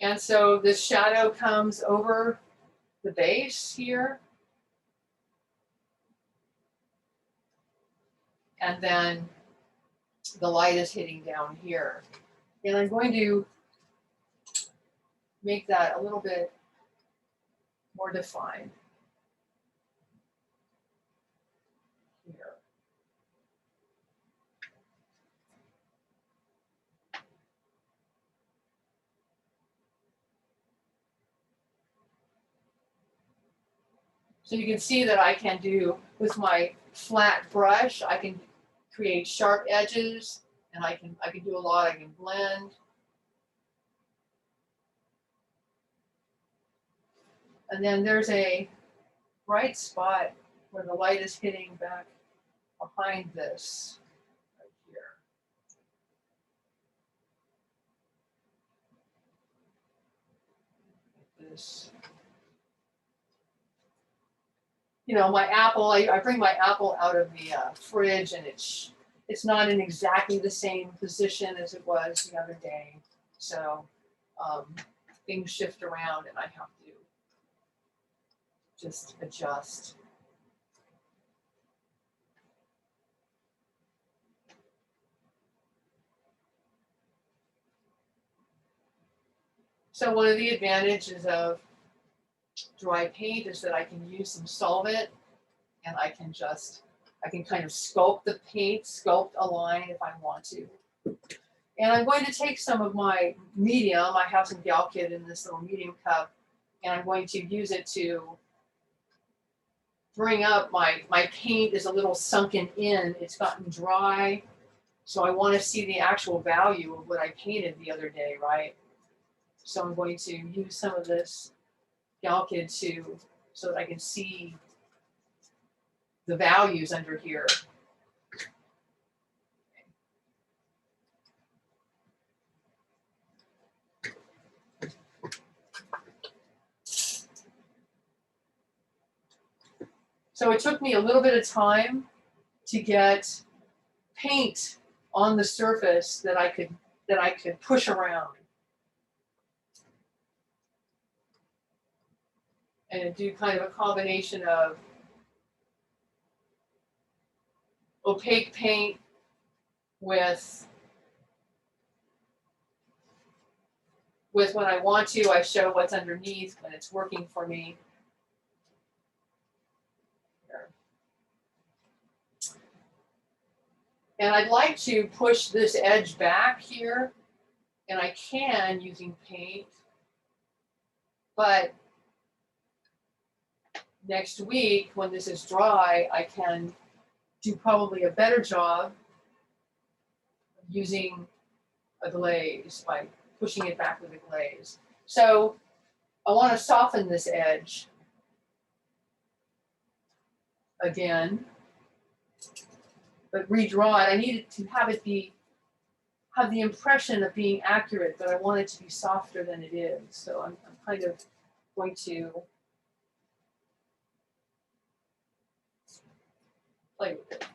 And so this shadow comes over the base here. And then the light is hitting down here. And I'm going to make that a little bit more defined here. So you can see that I can do, with my flat brush, I can create sharp edges, and I can do a lot. I can blend. And then there's a bright spot where the light is hitting back behind this right here. Like this. You know, my apple, I bring my apple out of the fridge, and it's not in exactly the same position as it was the other day. So things shift around and I have to just adjust. So one of the advantages of dry paint is that I can use some solvent, and I can kind of sculpt the paint, sculpt a line if I want to. And I'm going to take some of my medium, I have some Gal Kit in this little medium cup, and I'm going to use it to bring up my paint is a little sunken in, it's gotten dry. So I want to see the actual value of what I painted the other day, right? So I'm going to use some of this Gal Kit so that I can see the values under here. So it took me a little bit of time to get paint on the surface that I could push around and do kind of a combination of opaque paint with when I want to, I show what's underneath when it's working for me. And I'd like to push this edge back here, and I can using paint, but next week when this is dry, I can do probably a better job using a glaze by pushing it back with a glaze. So I want to soften this edge again, but redraw it. I need it to have the impression of being accurate, but I want it to be softer than it is. So I'm kind of going to play with it.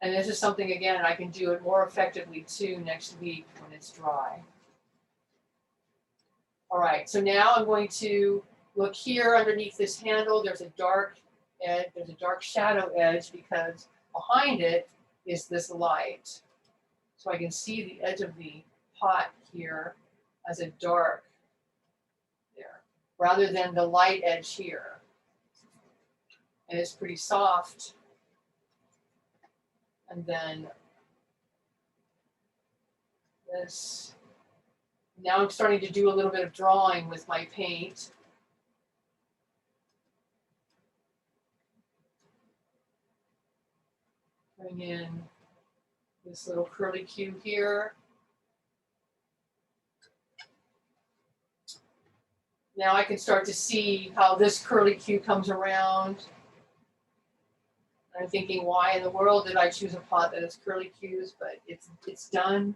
And this is something, again, I can do it more effectively too next week when it's dry. All right, so now I'm going to look here underneath this handle. There's a dark edge, there's a dark shadow edge because behind it is this light. So I can see the edge of the pot here as a dark there, rather than the light edge here. And it's pretty soft. And then this. Now I'm starting to do a little bit of drawing with my paint. Bring in this little curly Q here. Now I can start to see how this curly Q comes around. I'm thinking, why in the world did I choose a pot that has curly Qs? But it's done.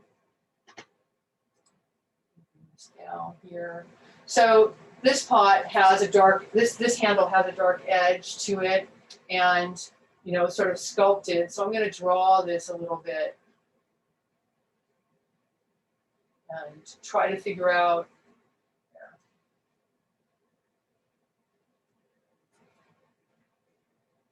Down here. So this pot has a dark, this handle has a dark edge to it, and sort of sculpted. So I'm going to draw this a little bit and try to figure out.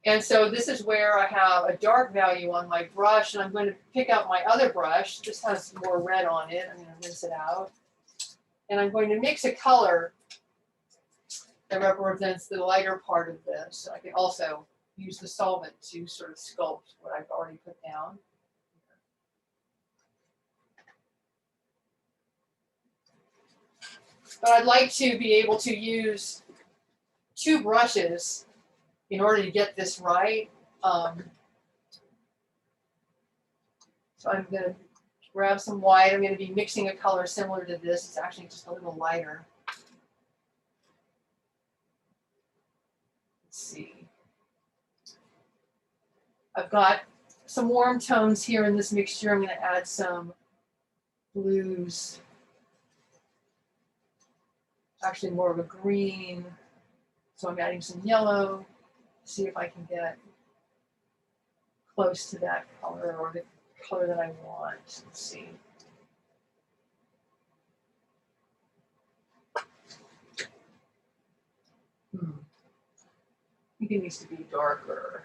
And so this is where I have a dark value on my brush, and I'm going to pick out my other brush. This has more red on it. I'm going to rinse it out. And I'm going to mix a color that represents the lighter part of this. I can also use the solvent to sort of sculpt what I've already put down. But I'd like to be able to use 2 brushes in order to get this right. So I'm going to grab some white. I'm going to be mixing a color similar to this. It's actually just a little lighter. Let's see. I've got some warm tones here in this mixture. I'm going to add some blues. Actually more of a green. So I'm adding some yellow. See if I can get close to that color or the color that I want. Let's see. I think it needs to be darker.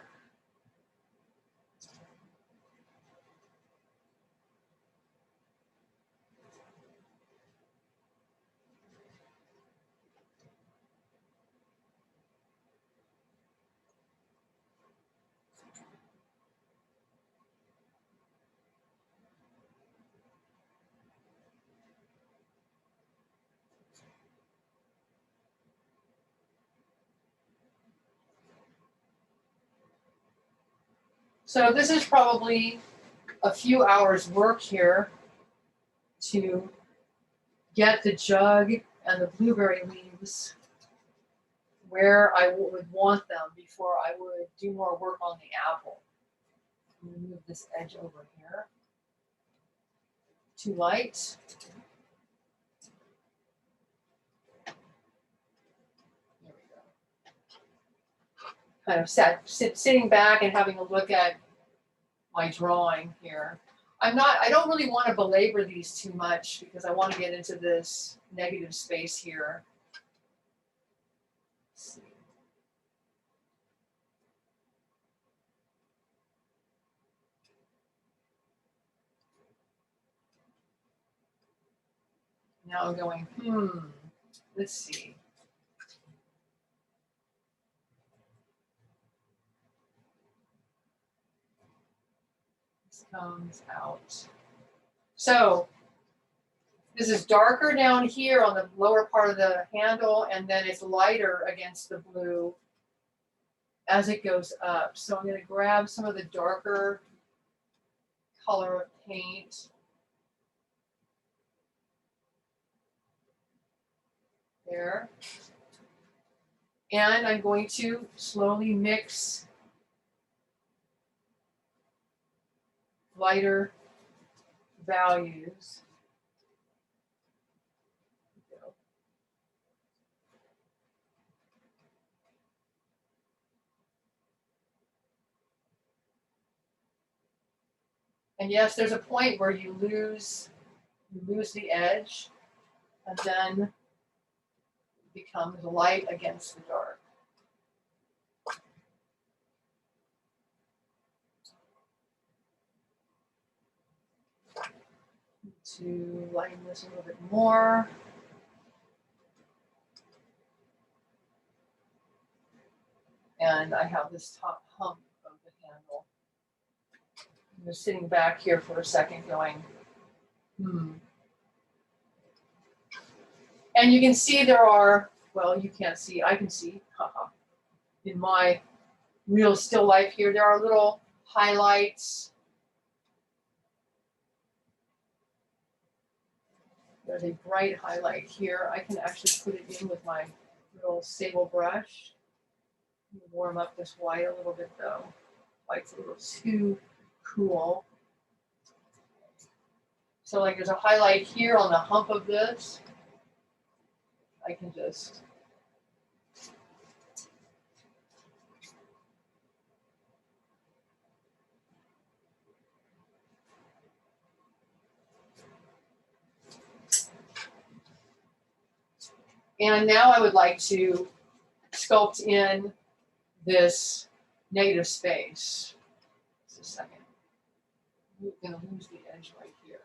So this is probably a few hours work here to get the jug and the blueberry leaves where I would want them before I would do more work on the apple. I'm going to move this edge over here. Too light. There we go. Kind of sitting back and having a look at my drawing here. I don't really want to belabor these too much because I want to get into this negative space here. Let's see. Now I'm going, let's see. This comes out. So this is darker down here on the lower part of the handle, and then it's lighter against the blue as it goes up. So I'm going to grab some of the darker color of paint. There. And I'm going to slowly mix lighter values. And yes, there's a point where you lose the edge, and then it becomes light against the dark. To lighten this a little bit more. And I have this top hump of the handle. I'm just sitting back here for a second going, And you can see there are, well, you can't see, I can see, haha. In my real still life here, there are little highlights. There's a bright highlight here. I can actually put it in with my little sable brush. Warm up this white a little bit though. White's a little too cool. So like there's a highlight here on the hump of this. I can just and now I would like to sculpt in this negative space. Just a second. I'm going to lose the edge right here.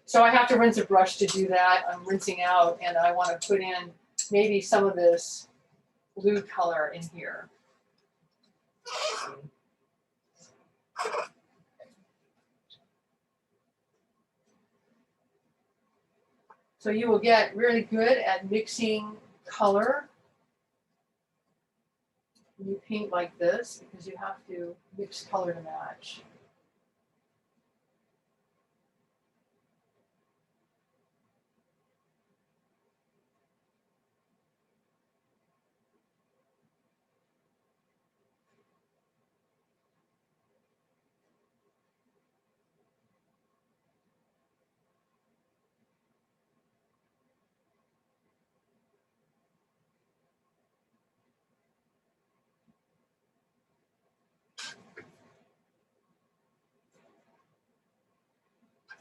So I have to rinse a brush to do that. I'm rinsing out and I want to put in maybe some of this blue color in here. So you will get really good at mixing color when you paint like this because you have to mix color to match.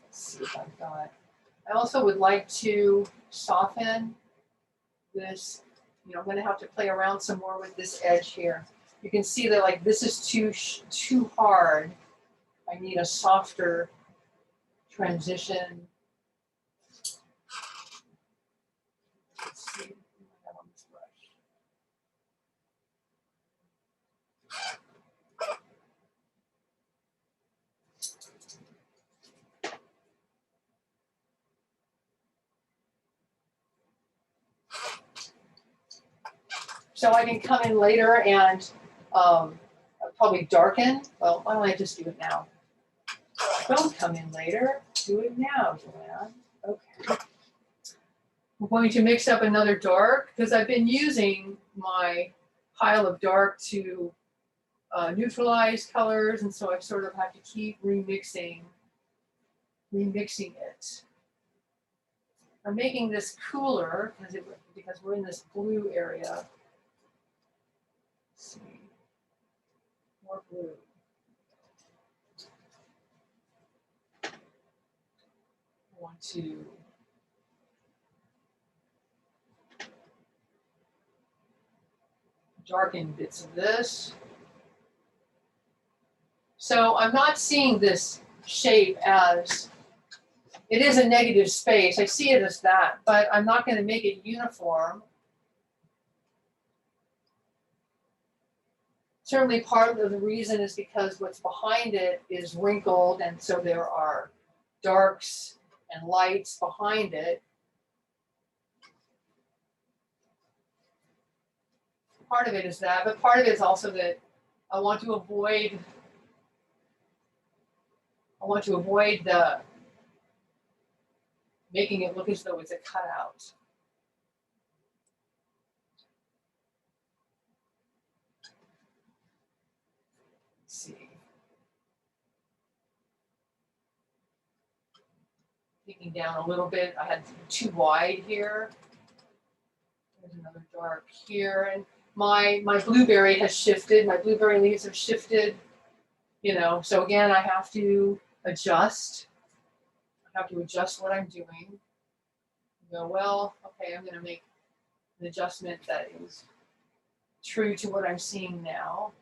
Let's see if I've got. I also would like to soften this. You know, I'm going to have to play around some more with this edge here. You can see that like this is too hard. I need a softer transition. Let's see what I have on this brush. So I can come in later and probably darken. Well, why don't I just do it now? Don't come in later. Do it now, Joanne. Okay. I'm going to mix up another dark because I've been using my pile of dark to neutralize colors, and so I sort of have to keep remixing it. I'm making this cooler because we're in this blue area. Let's see, more blue. I want to darken bits of this. So I'm not seeing this shape as, it is a negative space. I see it as that, but I'm not going to make it uniform. Certainly part of the reason is because what's behind it is wrinkled, and so there are darks and lights behind it. Part of it is that, but part of it is also that I want to avoid the making it look as though it's a cutout. Let's see. Taking down a little bit. I had too wide here. There's another dark here, and my blueberry has shifted. My blueberry leaves have shifted. You know, so again, I have to adjust. I have to adjust what I'm doing. Go, well, okay, I'm going to make an adjustment that is true to what I'm seeing now.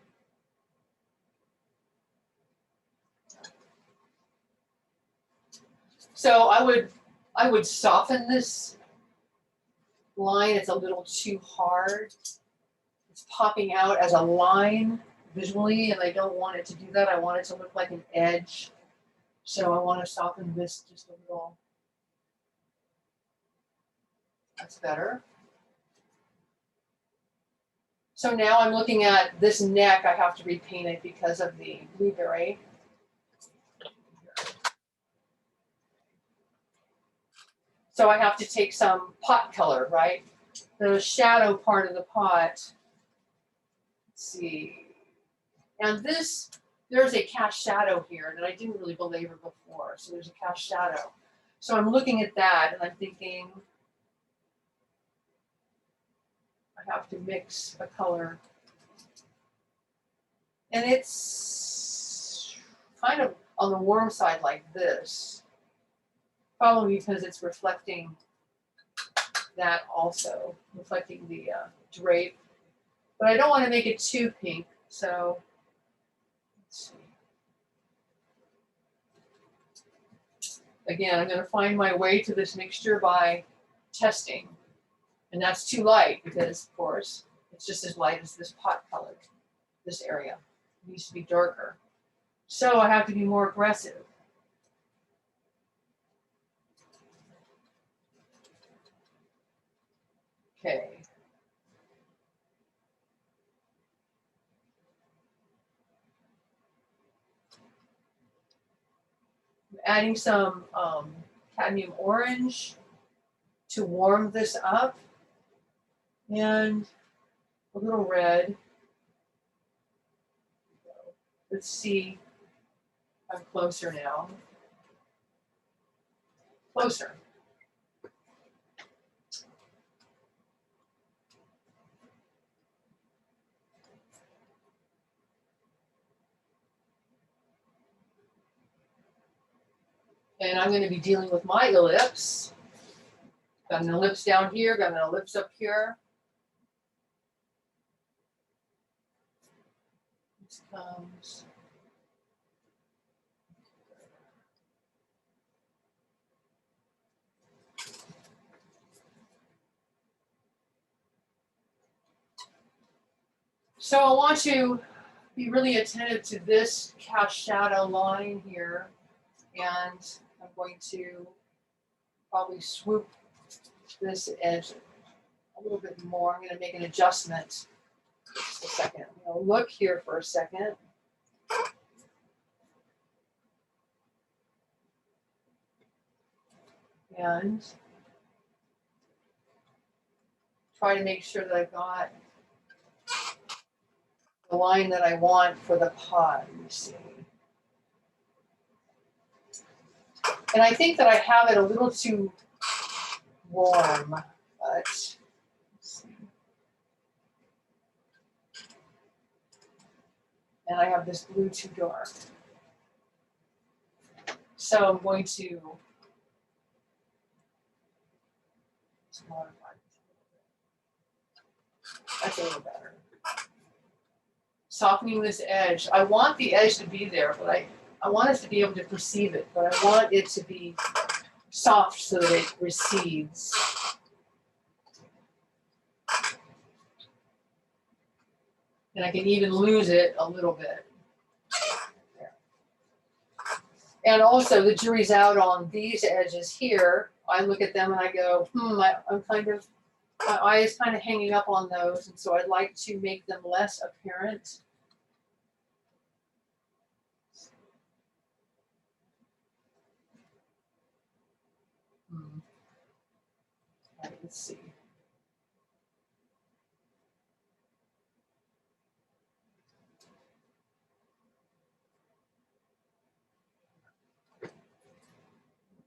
So I would soften this line. It's a little too hard. It's popping out as a line visually, and I don't want it to do that. I want it to look like an edge. So I want to soften this just a little. That's better. So now I'm looking at this neck. I have to repaint it because of the blueberry. So I have to take some pot color, right? The shadow part of the pot. Let's see. And this, there's a cast shadow here that I didn't really belabor before. So there's a cast shadow. So I'm looking at that and I'm thinking, I have to mix a color. And it's kind of on the warm side like this. Probably because it's reflecting that also, reflecting the drape. But I don't want to make it too pink, so let's see. Again, I'm going to find my way to this mixture by testing. And that's too light because, of course, it's just as light as this pot color, this area. It needs to be darker. So I have to be more aggressive. Okay. Adding some cadmium orange to warm this up, and a little red. Let's see, I'm closer now. Closer. And I'm going to be dealing with my ellipse. Got an ellipse down here, got an ellipse up here. This comes. So I want to be really attentive to this cast shadow line here. And I'm going to probably swoop this edge a little bit more. I'm going to make an adjustment. Just a second. I'm going to look here for a second. And try to make sure that I've got the line that I want for the pot. Let me see. And I think that I have it a little too warm, but let's see. And I have this blue too dark. So I'm going to modify this a little bit. That's a little better. Softening this edge. I want the edge to be there, but I want us to be able to perceive it, but I want it to be soft so that it recedes. And I can even lose it a little bit. There. And also the jury's out on these edges here. I look at them and I go, I'm kind of, my eye is kind of hanging up on those, and so I'd like to make them less apparent. All right, let's see.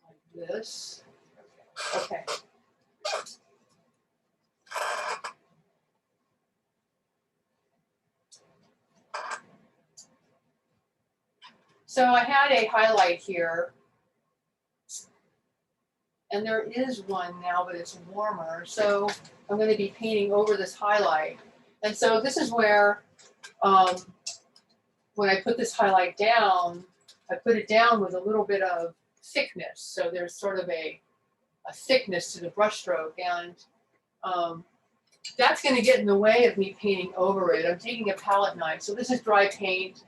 Like this. Okay. So I had a highlight here, and there is one now, but it's warmer. So I'm going to be painting over this highlight. And so this is where, when I put this highlight down, I put it down with a little bit of thickness. So there's sort of a thickness to the brushstroke, and that's going to get in the way of me painting over it. I'm taking a palette knife. So this is dry paint.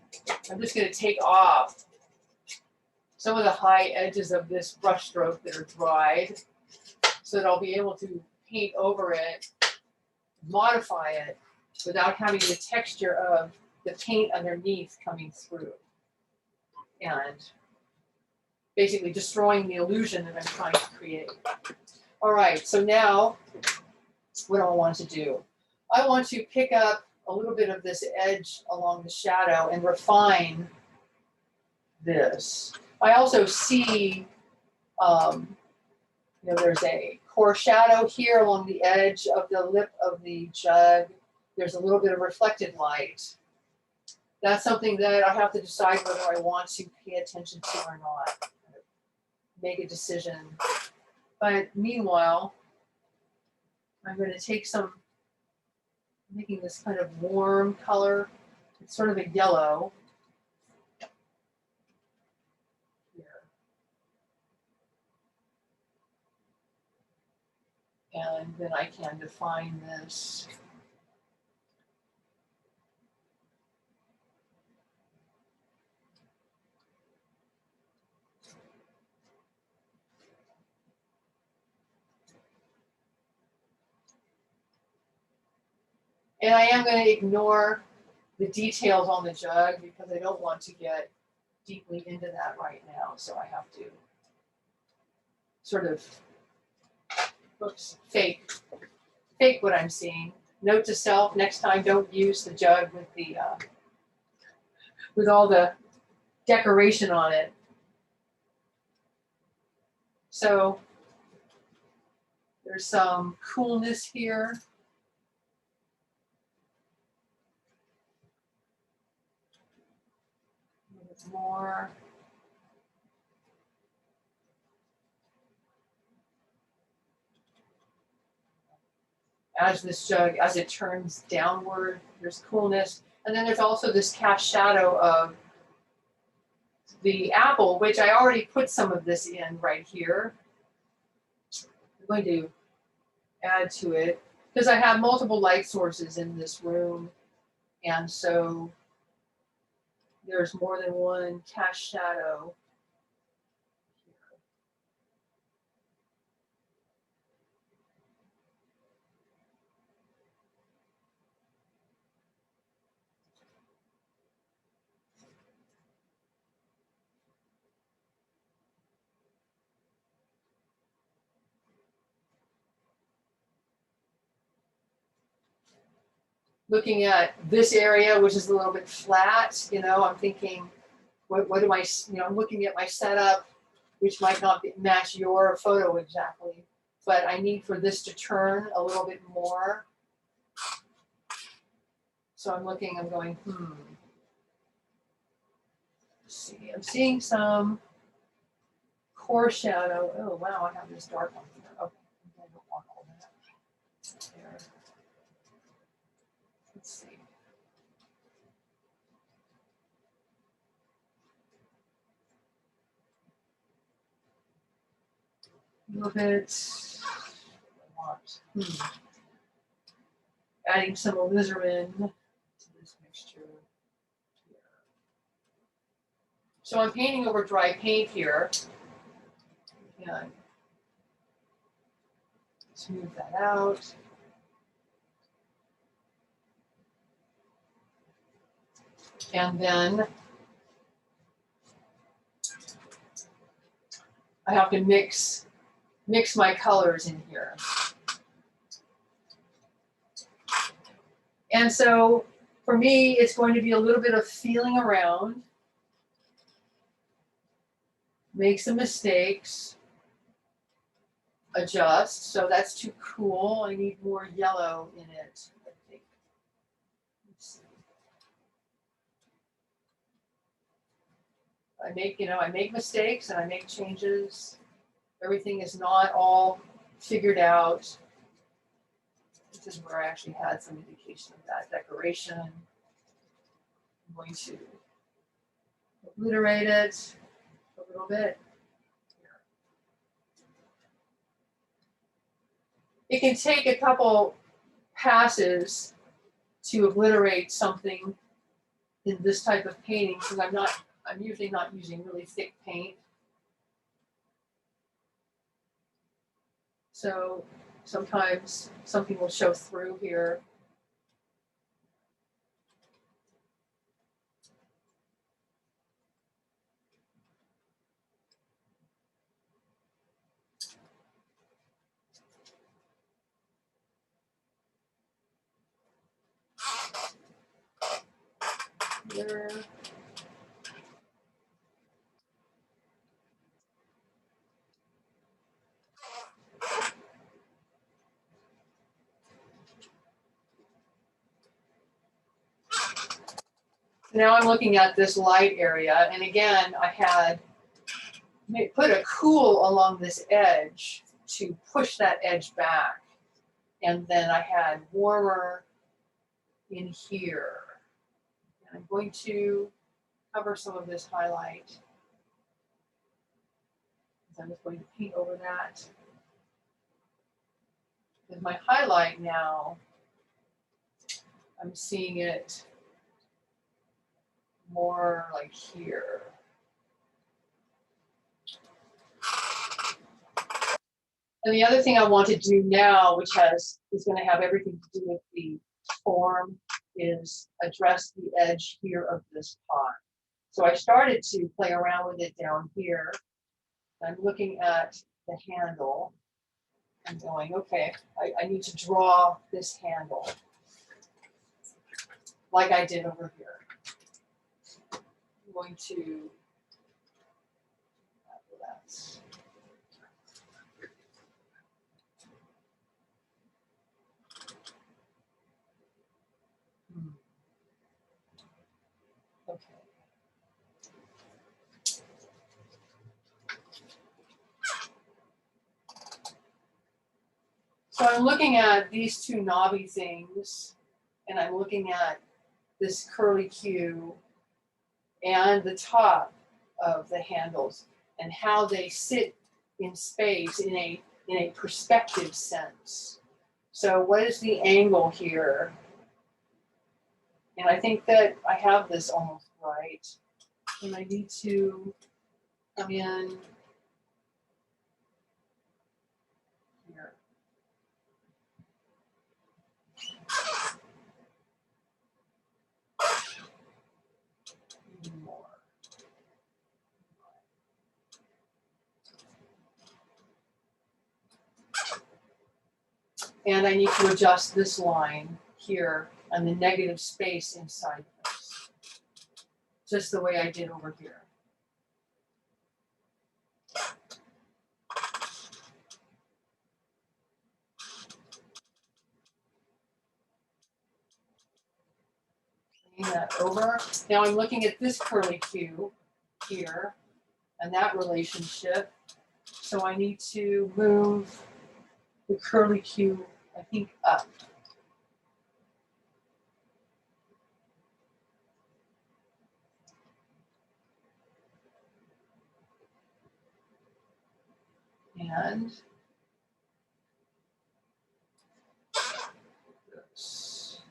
I'm just going to take off some of the high edges of this brush stroke that are dried so that I'll be able to paint over it, modify it without having the texture of the paint underneath coming through and basically destroying the illusion that I'm trying to create. All right, so now what do I want to do? I want to pick up a little bit of this edge along the shadow and refine this. I also see, there's a core shadow here along the edge of the lip of the jug. There's a little bit of reflected light. That's something that I have to decide whether I want to pay attention to or not. Make a decision. But meanwhile, I'm going to take some, making this kind of warm color. It's sort of a yellow. Here. And then I can define this. And I am going to ignore the details on the jug because I don't want to get deeply into that right now. So I have to sort of, fake what I'm seeing. Note to self: next time, don't use the jug with the with all the decoration on it. So there's some coolness here. A little bit more. As this jug, as it turns downward, there's coolness. And then there's also this cast shadow of the apple, which I already put some of this in right here. I'm going to add to it because I have multiple light sources in this room. And so there's more than one cast shadow. Looking at this area, which is a little bit flat, I'm thinking, what do I, I'm looking at my setup, which might not match your photo exactly, but I need for this to turn a little bit more. So I'm going, let's see, I'm seeing some core shadow. Oh, wow, I have this dark one here. Oh, I don't want all that. There. Let's see. A little bit. Adding some alizarin to this mixture. Here. So I'm painting over dry paint here. And smooth that out. And then I have to mix my colors in here. And so for me, it's going to be a little bit of feeling around, make some mistakes, adjust. So that's too cool. I need more yellow in it, I think. Let's see. I make mistakes and I make changes. Everything is not all figured out. This is where I actually had some indication of that decoration. I'm going to obliterate it a little bit. It can take a couple passes to obliterate something in this type of painting because I'm usually not using really thick paint. So sometimes something will show through here. There. Now I'm looking at this light area, and again, I had put a cool along this edge to push that edge back. And then I had warmer in here. And I'm going to cover some of this highlight. I'm just going to paint over that. With my highlight now, I'm seeing it more like here. And the other thing I want to do now, which is going to have everything to do with the form, is address the edge here of this pot. So I started to play around with it down here. I'm looking at the handle. I'm going, okay, I need to draw this handle like I did over here. I'm going to, that's, okay. So I'm looking at these two knobby things, and I'm looking at this curly Q and the top of the handles and how they sit in space in a perspective sense. So what is the angle here? And I think that I have this almost right. And I need to come in here. Even more. And I need to adjust this line here and the negative space inside this, just the way I did over here. Bring that over. Now I'm looking at this curly Q here and that relationship. So I need to move the curly Q, I think, up. And this.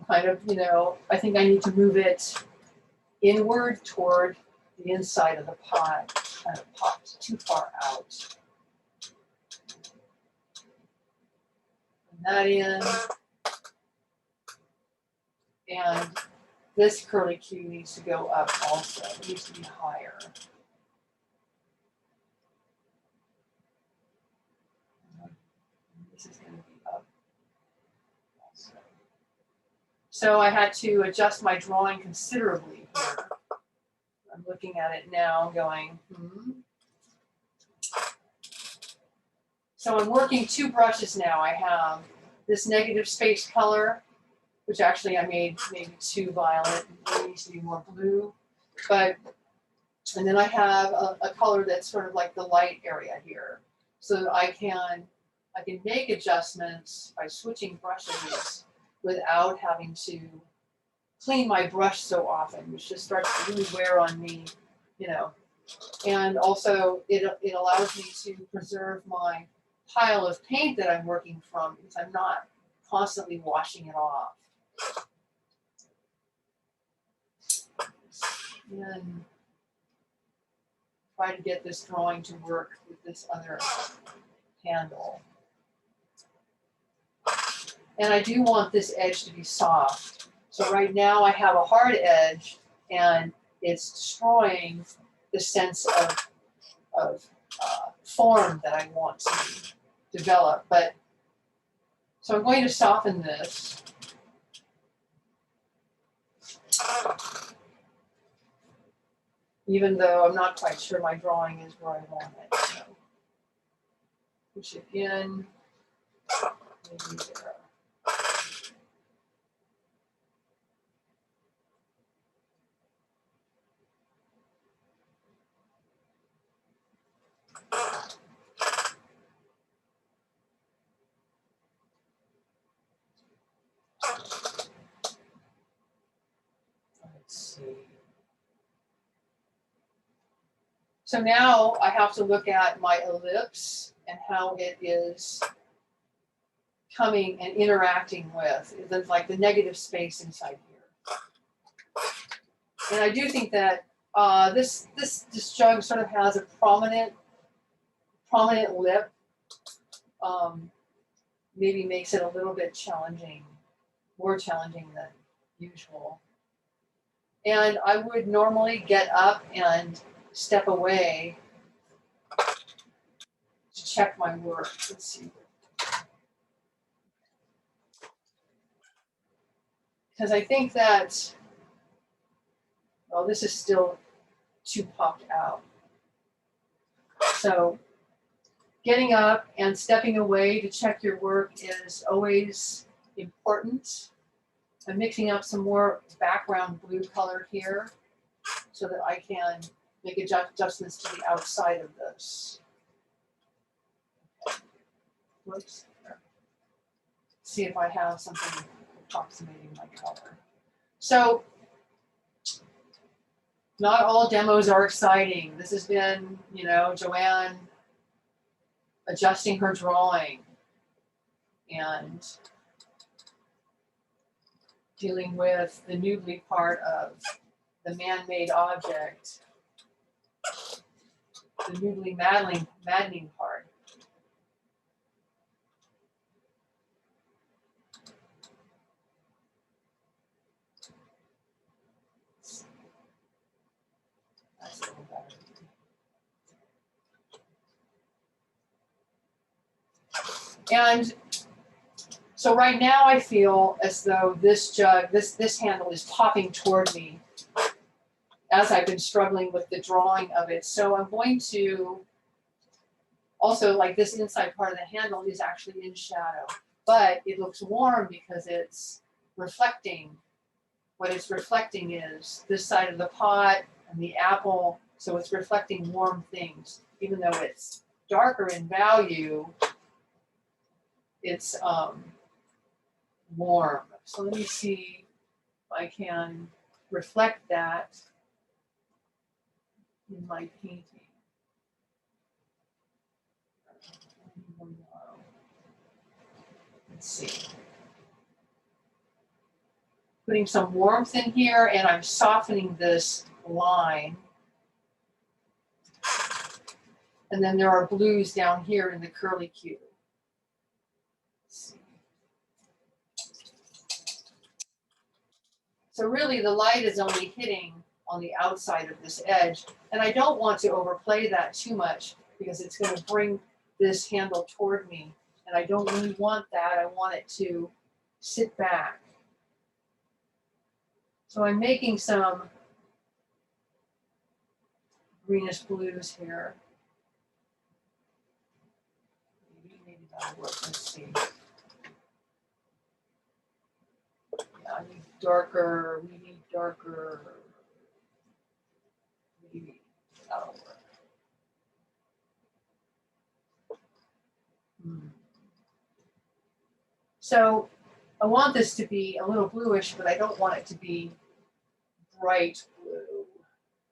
Kind of, I think I need to move it inward toward the inside of the pot, kind of popped too far out. Bring that in. And this curly Q needs to go up also. It needs to be higher. This is going to be up also. So I had to adjust my drawing considerably here. I'm looking at it now going, So I'm working two brushes now. I have this negative space color, which actually I made maybe too violet. It needs to be more blue. And then I have a color that's sort of like the light area here. So I can make adjustments by switching brushes without having to clean my brush so often, which just starts to really wear on me, And also it allows me to preserve my pile of paint that I'm working from because I'm not constantly washing it off. again, try to get this drawing to work with this other handle. And I do want this edge to be soft. So right now I have a hard edge and it's destroying the sense of form that I want to develop. But so I'm going to soften this. Even though I'm not quite sure my drawing is where I want it. So push it in, maybe there. Let's see. So now I have to look at my ellipse and how it is coming and interacting with like the negative space inside here. And I do think that this jug sort of has a prominent lip. Maybe makes it a little bit challenging, more challenging than usual. And I would normally get up and step away to check my work. Let's see. Because I think that, well, this is still too popped out. So getting up and stepping away to check your work is always important. I'm mixing up some more background blue color here so that I can make adjustments to the outside of this. Whoops. See if I have something approximating my color. So not all demos are exciting. This has been, Joanne adjusting her drawing and dealing with the noodly part of the man-made object, the noodly maddening part. That's a little better. And so right now I feel as though this jug, this handle is popping toward me as I've been struggling with the drawing of it. So I'm going to also, like, this inside part of the handle is actually in shadow, but it looks warm because it's reflecting. What it's reflecting is this side of the pot and the apple, so it's reflecting warm things. Even though it's darker in value, it's warm. So let me see if I can reflect that in my painting. Let's see. Putting some warmth in here, and I'm softening this line. And then there are blues down here in the curly Q. So really the light is only hitting on the outside of this edge. And I don't want to overplay that too much because it's going to bring this handle toward me. And I don't really want that. I want it to sit back. So I'm making some greenish blues here. Maybe that'll work. Let's see. Yeah, I need darker. We need darker. Maybe that'll work. So I want this to be a little bluish, but I don't want it to be bright blue.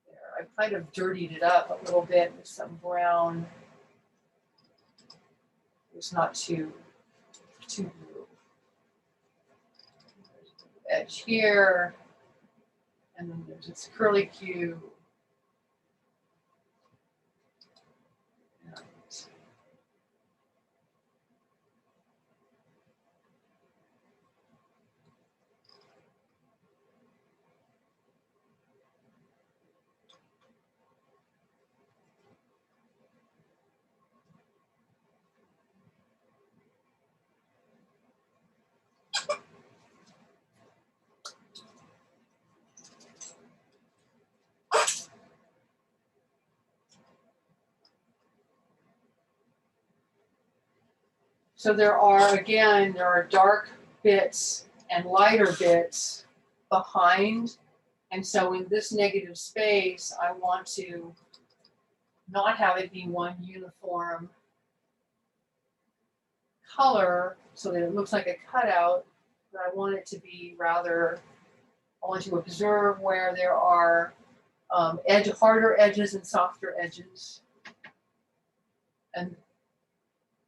There, I kind of dirtied it up a little bit with some brown. It's not too blue. Edge here, And then there's this curly Q. And so there are dark bits and lighter bits behind. And so in this negative space, I want to not have it be one uniform color so that it looks like a cutout, but I want it to be rather, I want to observe where there are harder edges and softer edges. And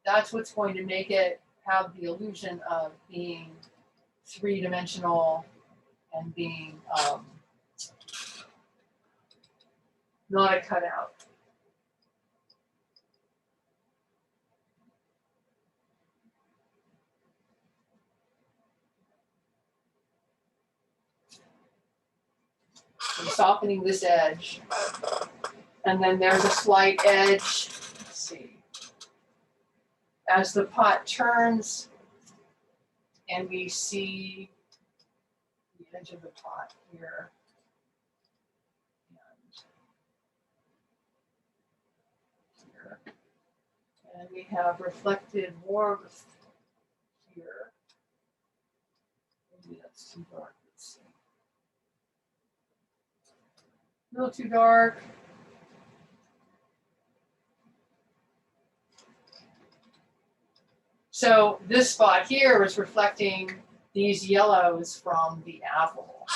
that's what's going to make it have the illusion of being three-dimensional and being not a cutout. I'm softening this edge. And then there's a slight edge. Let's see. As the pot turns and we see the edge of the pot here. And here. And we have reflected warmth here. Maybe that's too dark. Let's see. A little too dark. So this spot here is reflecting these yellows from the apple.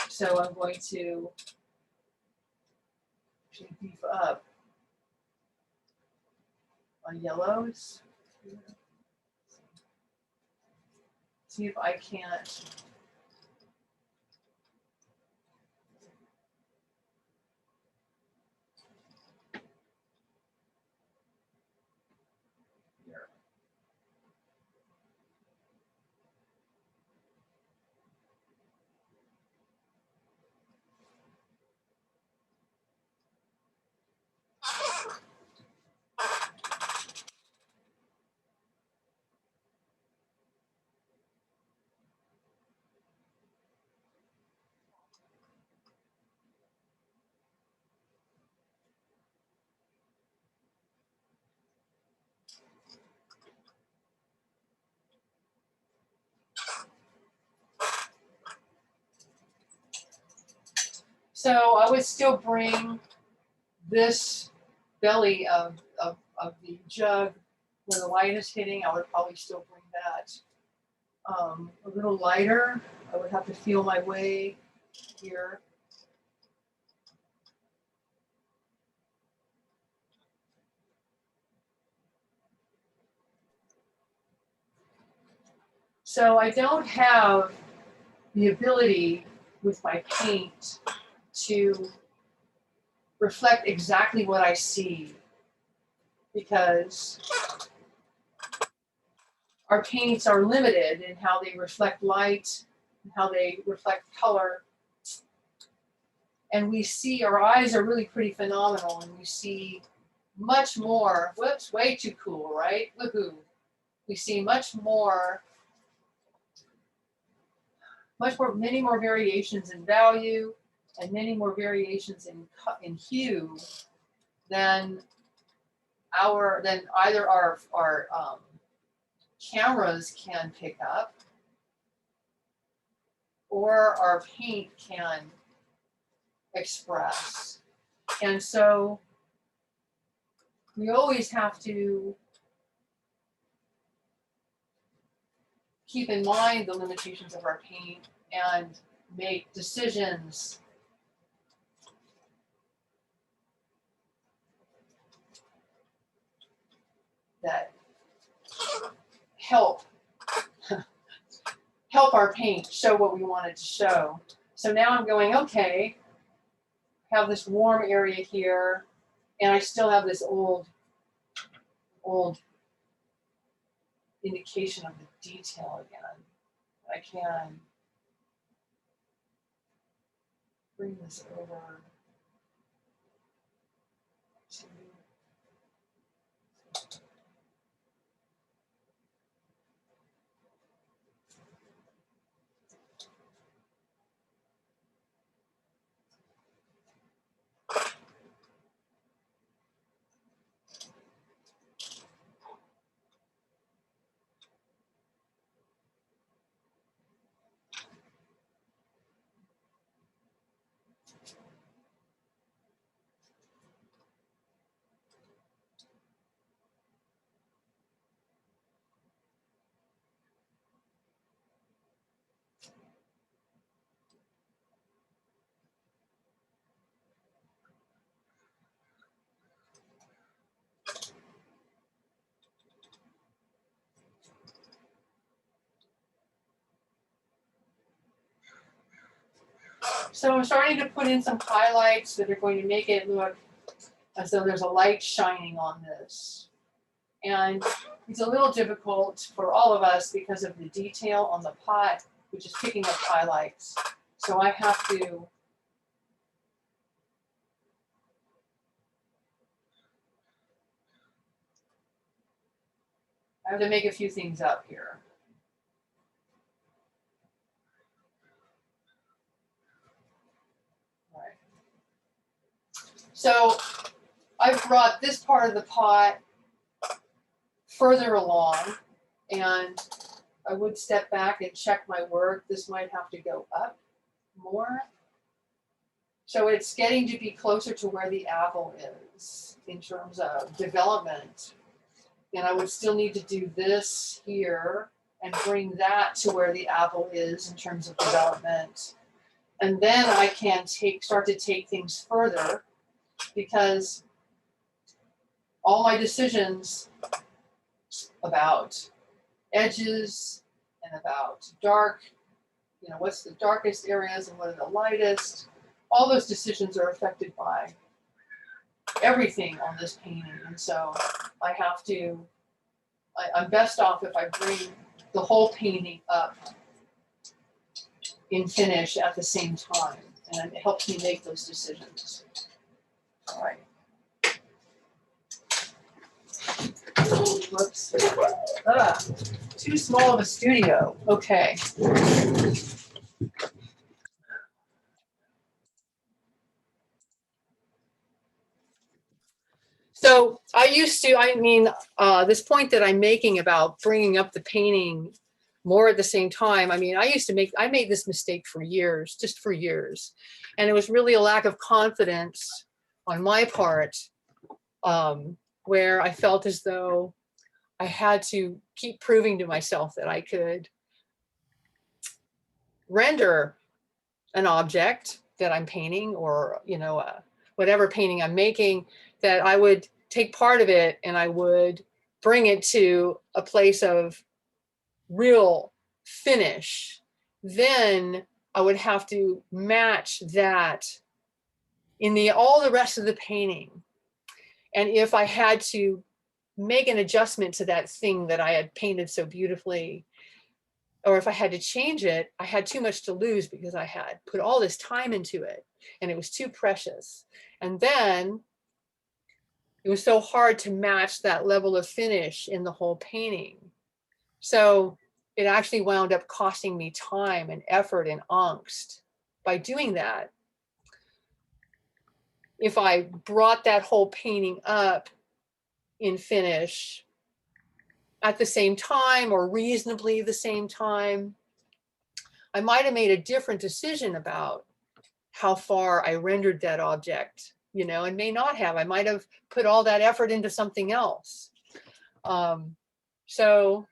So I'm going to actually beef up my yellows. See if I can't. So I would still bring this belly of the jug where the light is hitting. I would probably still bring that a little lighter. I would have to feel my way here. So I don't have the ability with my paint to reflect exactly what I see, because our paints are limited in how they reflect light and how they reflect color. And we see, our eyes are really pretty phenomenal, and we see much more, whoops, way too cool, right? Woohoo. We see many more variations in value and many more variations in hue than either our cameras can pick up or our paint can express. And so we always have to keep in mind the limitations of our paint and make decisions that help our paint show what we want it to show. So now I'm going, okay, have this warm area here, and I still have this old indication of the detail again. I can bring this over to So I'm starting to put in some highlights that are going to make it look as though there's a light shining on this. And it's a little difficult for all of us because of the detail on the pot, which is picking up highlights. So I have to make a few things up here. All right. So I've brought this part of the pot further along, and I would step back and check my work. This might have to go up more. So it's getting to be closer to where the apple is in terms of development. And I would still need to do this here and bring that to where the apple is in terms of development. And then I can start to take things further, because all my decisions about edges and about dark, what's the darkest areas and what are the lightest, all those decisions are affected by everything on this painting. And so I have to, I'm best off if I bring the whole painting up in finish at the same time, and it helps me make those decisions. All right. Whoops. Too small of a studio. Okay. So this point that I'm making about bringing up the painting more at the same time, I made this mistake for years, just for years. And it was really a lack of confidence on my part, where I felt as though I had to keep proving to myself that I could render an object that I'm painting, or whatever painting I'm making, that I would take part of it and I would bring it to a place of real finish. Then I would have to match that in all the rest of the painting. And if I had to make an adjustment to that thing that I had painted so beautifully, or if I had to change it, I had too much to lose, because I had put all this time into it and it was too precious. And then it was so hard to match that level of finish in the whole painting. So it actually wound up costing me time and effort and angst by doing that. If I brought that whole painting up in finish at the same time, or reasonably the same time, I might have made a different decision about how far I rendered that object, and may not have. I might have put all that effort into something else. So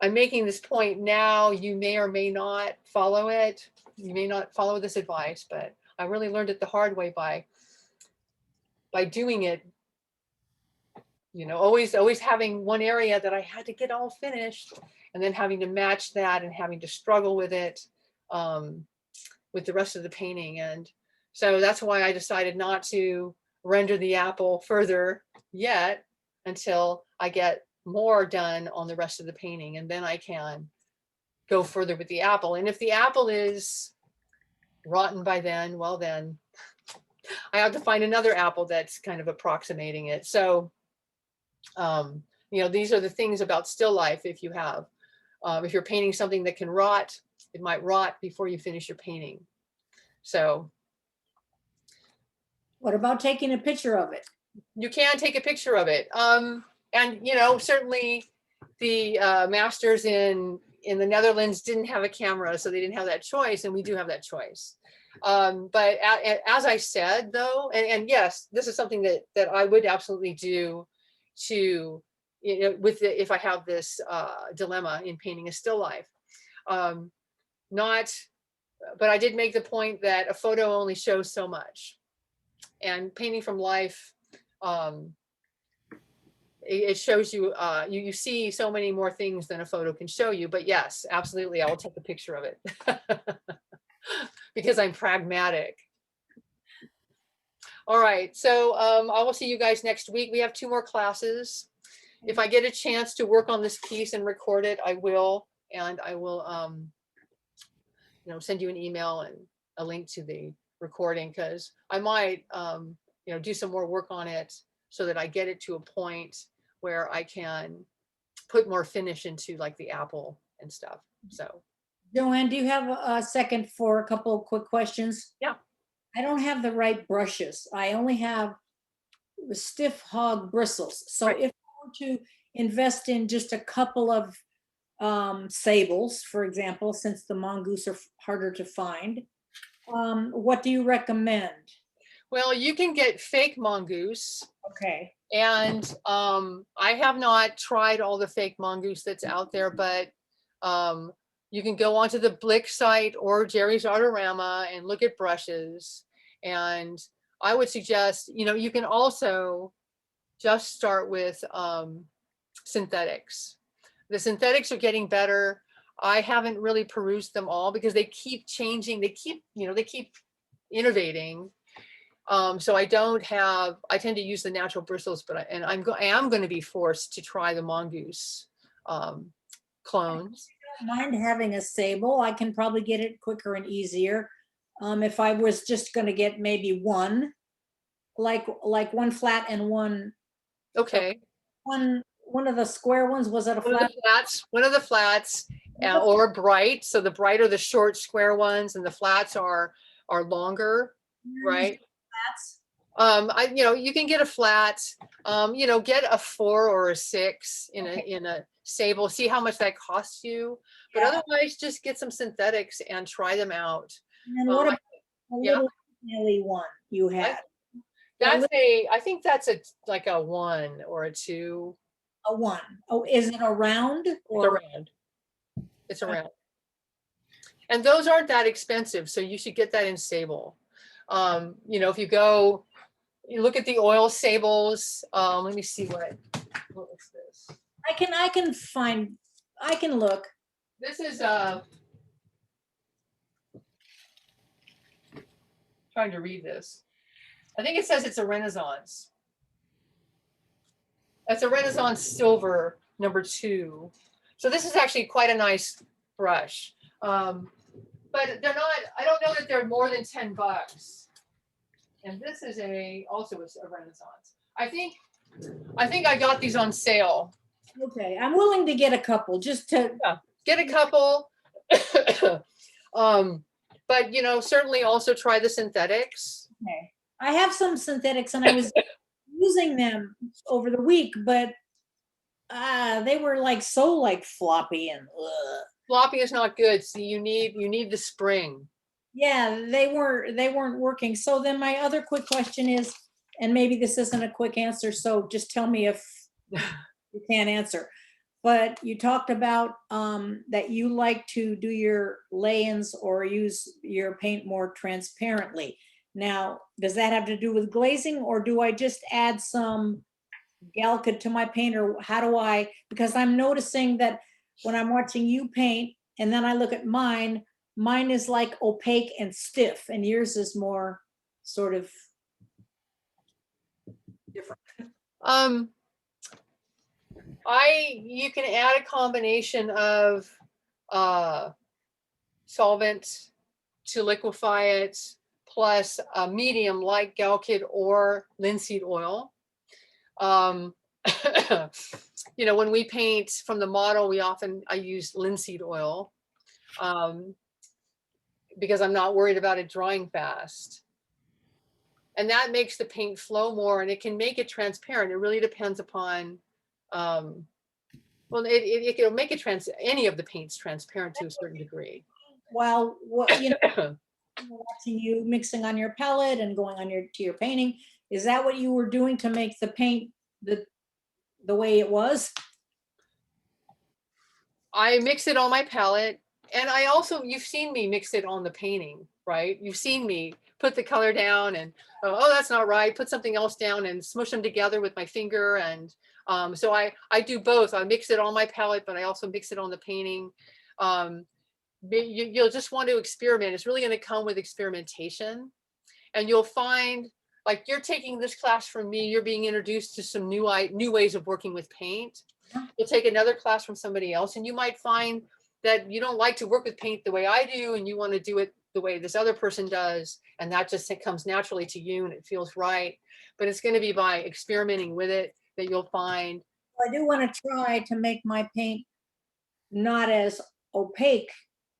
I'm making this point now. You may or may not follow it. You may not follow this advice, but I really learned it the hard way by doing it. Always having one area that I had to get all finished, and then having to match that and having to struggle with it. with the rest of the painting. And so that's why I decided not to render the apple further yet until I get more done on the rest of the painting, and then I can go further with the apple. And if the apple is rotten by then, well, then I have to find another apple that's kind of approximating it. So, these are the things about still life. If you're painting something that can rot, it might rot before you finish your painting. So What about taking a picture of it? you can take a picture of it. And certainly the masters in the Netherlands didn't have a camera, so they didn't have that choice, and we do have that choice. But as I said, though, and yes, this is something that I would absolutely do to, if I have this dilemma in painting a still life. But I did make the point that a photo only shows so much, and painting from life, it shows you, you see so many more things than a photo can show you. But yes, absolutely, I will take a picture of it because I'm pragmatic. All right, so I will see you guys next week. We have 2 more classes. If I get a chance to work on this piece and record it, I will. And I will send you an email and a link to the recording, because I might do some more work on it so that I get it to a point where I can put more finish into like the apple and stuff. So Joanne, do you have a second for a couple of quick questions? Yeah. I don't have the right brushes. I only have the stiff hog bristles. So Right. if I were to invest in just a couple of sables, for example, since the mongoose are harder to find, what do you recommend? Well, you can get fake mongoose. Okay. And I have not tried all the fake mongoose that's out there, but you can go onto the Blick site or Jerry's Artorama and look at brushes. And I would suggest, you can also just start with synthetics. The synthetics are getting better. I haven't really perused them all because they keep changing. They keep innovating. So I tend to use the natural bristles, but I am going to be forced to try the mongoose clones. I don't mind having a sable. I can probably get it quicker and easier. If I was just going to get maybe one, like one flat and one. Okay. One of the square ones, was it a flat? One of the flats, or bright. So the bright are the short square ones, and the flats are longer, right? Flats. You can get a flat. Get a 4 or a 6 in a sable. See how much that costs you. But otherwise, just get some synthetics and try them out. And what about a little naily one you had? I think that's like a 1 or a 2. A 1. Oh, is it a round? Or it's a round. And those aren't that expensive, so you should get that in sable. If you look at the oil sables. Let me see what is this. I can look. This is trying to read this. I think it says it's a Renaissance. That's a Renaissance silver #2. So this is actually quite a nice brush. But they're not, I don't know that they're more than $10. And this is also a Renaissance. I think I got these on sale. Okay, I'm willing to get a couple just to get a couple. But certainly also try the synthetics. Okay. I have some synthetics and I was using them over the week, but they were so floppy and floppy is not good. So you need the spring. Yeah, they weren't working. So then my other quick question is, and maybe this isn't a quick answer, so just tell me if you can't answer. But you talked about that you like to do your lay-ins or use your paint more transparently. Now, does that have to do with glazing, or do I just add some Galcid to my paint, or how do I, because I'm noticing that when I'm watching you paint and then I look at mine, mine is like opaque and stiff, and yours is more sort of different. You can add a combination of solvent to liquefy it, plus a medium like Galkid or linseed oil. You know, when we paint from the model, I use linseed oil because I'm not worried about it drying fast. And that makes the paint flow more, and it can make it transparent. It really depends upon, well, it'll make it any of the paints transparent to a certain degree. Well, you know, watching you mixing on your palette and going on to your painting, is that what you were doing to make the paint the way it was? I mix it on my palette, and I also, you've seen me mix it on the painting, right? You've seen me put the color down and, oh, that's not right, put something else down and smush them together with my finger. And so I do both. I mix it on my palette, but I also mix it on the painting. You'll just want to experiment. It's really going to come with experimentation, and you'll find, like, you're taking this class from me, you're being introduced to some new ways of working with paint. You'll take another class from somebody else, and you might find that you don't like to work with paint the way I do, and you want to do it the way this other person does, and that just comes naturally to you and it feels right. But it's going to be by experimenting with it that you'll find. I do want to try to make my paint not as opaque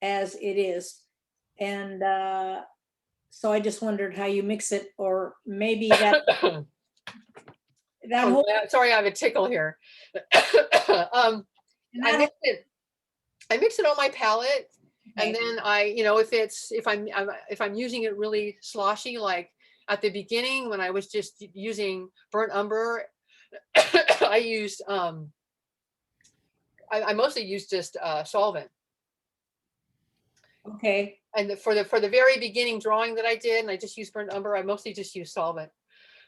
as it is, and so I just wondered how you mix it, or maybe that Oh, sorry, I have a tickle here. I mix it on my palette, and then if I'm using it really sloshy, like at the beginning when I was just using burnt umber, I used I mostly used just solvent. Okay. And for the very beginning drawing that I did, and I just used burnt umber, I mostly just used solvent.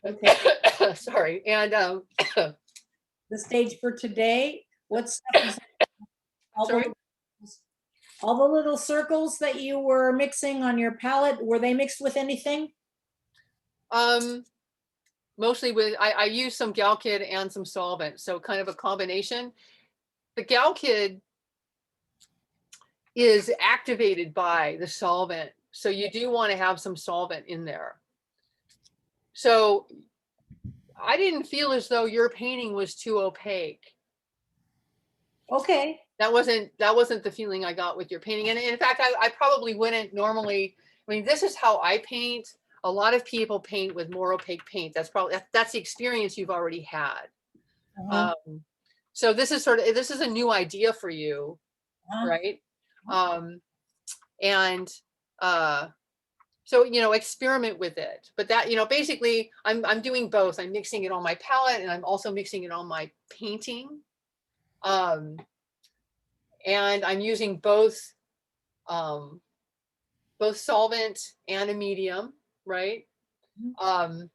Okay. Sorry. And the stage for today, what stuff is all the little circles that you were mixing on your palette, were they mixed with anything? Mostly with, I used some Galkid and some solvent, so kind of a combination. The Galkid is activated by the solvent, so you do want to have some solvent in there. So I didn't feel as though your painting was too opaque. Okay. That wasn't the feeling I got with your painting. And in fact, I probably wouldn't normally, I mean, this is how I paint. A lot of people paint with more opaque paint. That's the experience you've already had. So this is a new idea for you, right? So, you know, experiment with it. But that, you know, basically I'm doing both. I'm mixing it on my palette, and I'm also mixing it on my painting. And I'm using both solvent and a medium, right? The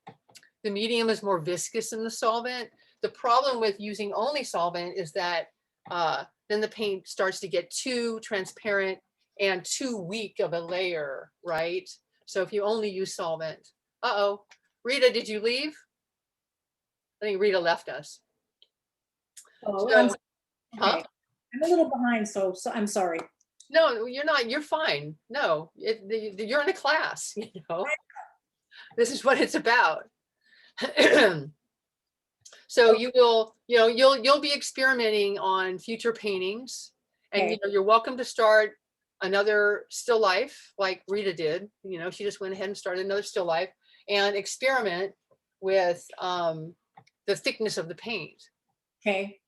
medium is more viscous than the solvent. The problem with using only solvent is that then the paint starts to get too transparent and too weak of a layer, right? So if you only use solvent, Rita, did you leave? I think Rita left us. Oh, so, okay. I'm a little behind, so I'm sorry. No, you're not. You're fine. No, you're in a class. You know, this is what it's about. So you will, you know, you'll be experimenting on future paintings, and you know, you're welcome to start another still life like Rita did. You know, she just went ahead and started another still life and experiment with the thickness of the paint. Okay.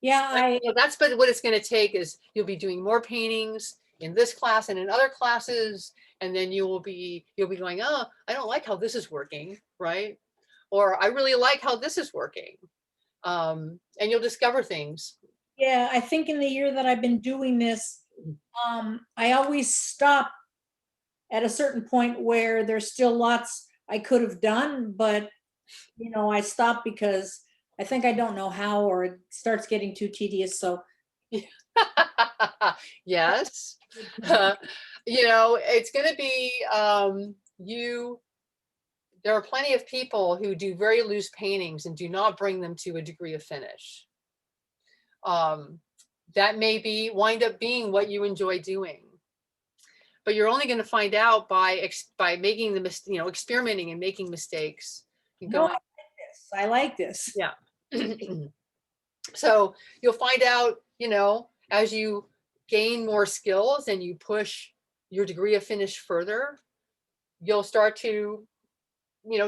Yeah, that's but what it's going to take is you'll be doing more paintings in this class and in other classes, and then you'll be going, oh, I don't like how this is working, right? Or I really like how this is working. And you'll discover things. Yeah, I think in the year that I've been doing this, I always stop at a certain point where there's still lots I could have done, but you know, I stop because I think I don't know how, or it starts getting too tedious. So yes. You know, it's going to be, there are plenty of people who do very loose paintings and do not bring them to a degree of finish. That may wind up being what you enjoy doing. But you're only going to find out by making experimenting and making mistakes. And No, going, I like this. yeah. So you'll find out, as you gain more skills and you push your degree of finish further, you'll start to,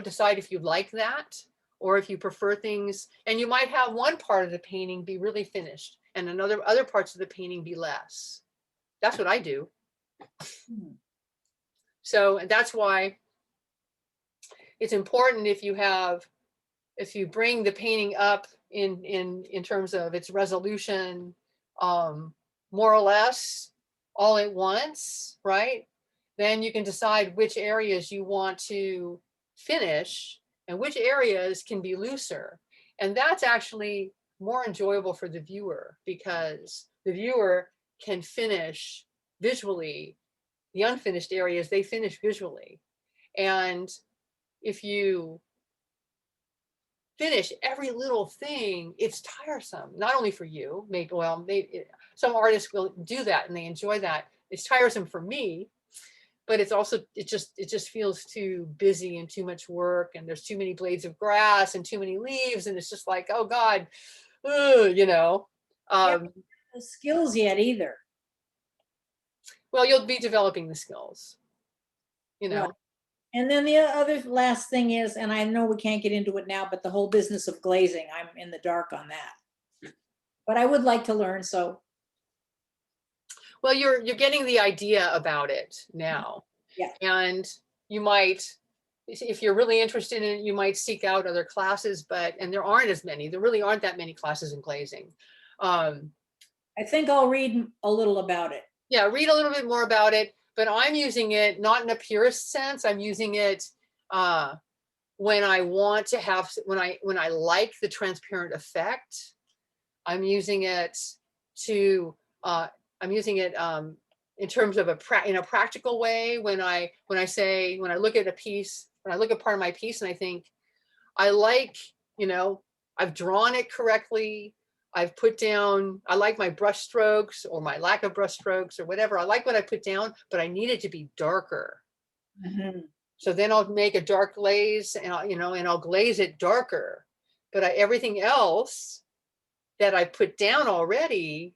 decide if you like that or if you prefer things. And you might have one part of the painting be really finished and other parts of the painting be less. That's what I do. So that's why it's important if you bring the painting up in terms of its resolution, more or less all at once, right? Then you can decide which areas you want to finish and which areas can be looser. And that's actually more enjoyable for the viewer because the viewer can finish visually the unfinished areas, they finish visually. And if you finish every little thing, it's tiresome, not only for you, maybe some artists will do that and they enjoy that. It's tiresome for me, but it's also, it just feels too busy and too much work, and there's too many blades of grass and too many leaves, and it's just like, oh God, No skills yet either. Well, you'll be developing the skills, Right. And then the other last thing is, and I know we can't get into it now, but the whole business of glazing, I'm in the dark on that. But I would like to learn, so. Well, you're getting the idea about it now. Yeah. And you might, if you're really interested in it, you might seek out other classes, and there aren't as many. There really aren't that many classes in glazing. I think I'll read a little about it. Yeah, read a little bit more about it, but I'm using it not in a purist sense. I'm using it when I want to have, when I like the transparent effect. I'm using it to, in terms of in a practical way. When I look at a piece, when I look at part of my piece and I think, I like, I've drawn it correctly. I've put down, I like my brush strokes or my lack of brush strokes or whatever. I like what I put down, but I need it to be darker. Mm-hmm. So then I'll make a dark glaze and I'll glaze it darker. But everything else that I put down already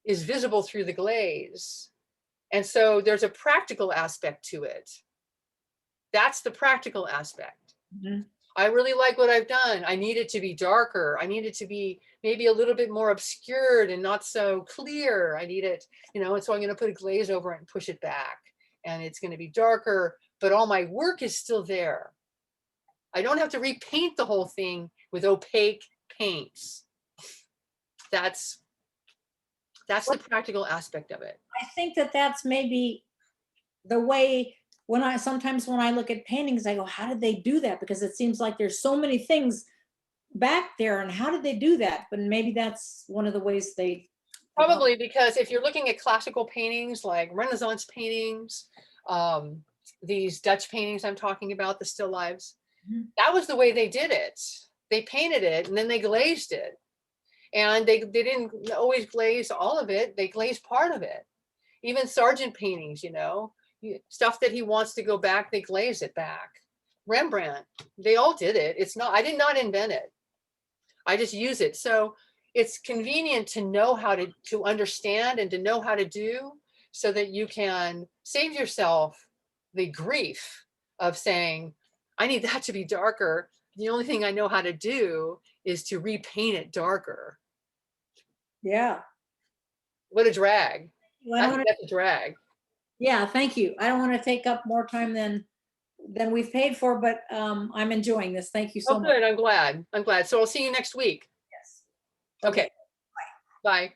is visible through the glaze. And so there's a practical aspect to it. That's the practical aspect. Mm-hmm. I really like what I've done. I need it to be darker. I need it to be maybe a little bit more obscured and not so clear. I need it, and so I'm going to put a glaze over it and push it back. And it's going to be darker, but all my work is still there. I don't have to repaint the whole thing with opaque paints. That's the practical aspect of it. I think that's maybe the way sometimes when I look at paintings, I go, how did they do that? Because it seems like there's so many things back there, and how did they do that? But maybe that's one of the ways they. Probably because if you're looking at classical paintings like Renaissance paintings, these Dutch paintings I'm talking about, the still lives, that was the way they did it. They painted it and then they glazed it. And they didn't always glaze all of it. They glazed part of it. Even Sargent paintings, stuff that he wants to go back, they glaze it back. Rembrandt, they all did it. I did not invent it. I just use it. So it's convenient to know how to understand and to know how to do, so that you can save yourself the grief of saying, I need that to be darker. The only thing I know how to do is to repaint it darker. Yeah. What a drag. Well, I think that's a drag. Yeah, thank you. I don't want to take up more time than we've paid for, but I'm enjoying this. Thank you so much. Good. I'm glad. So I'll see you next week. Yes. Okay. Bye.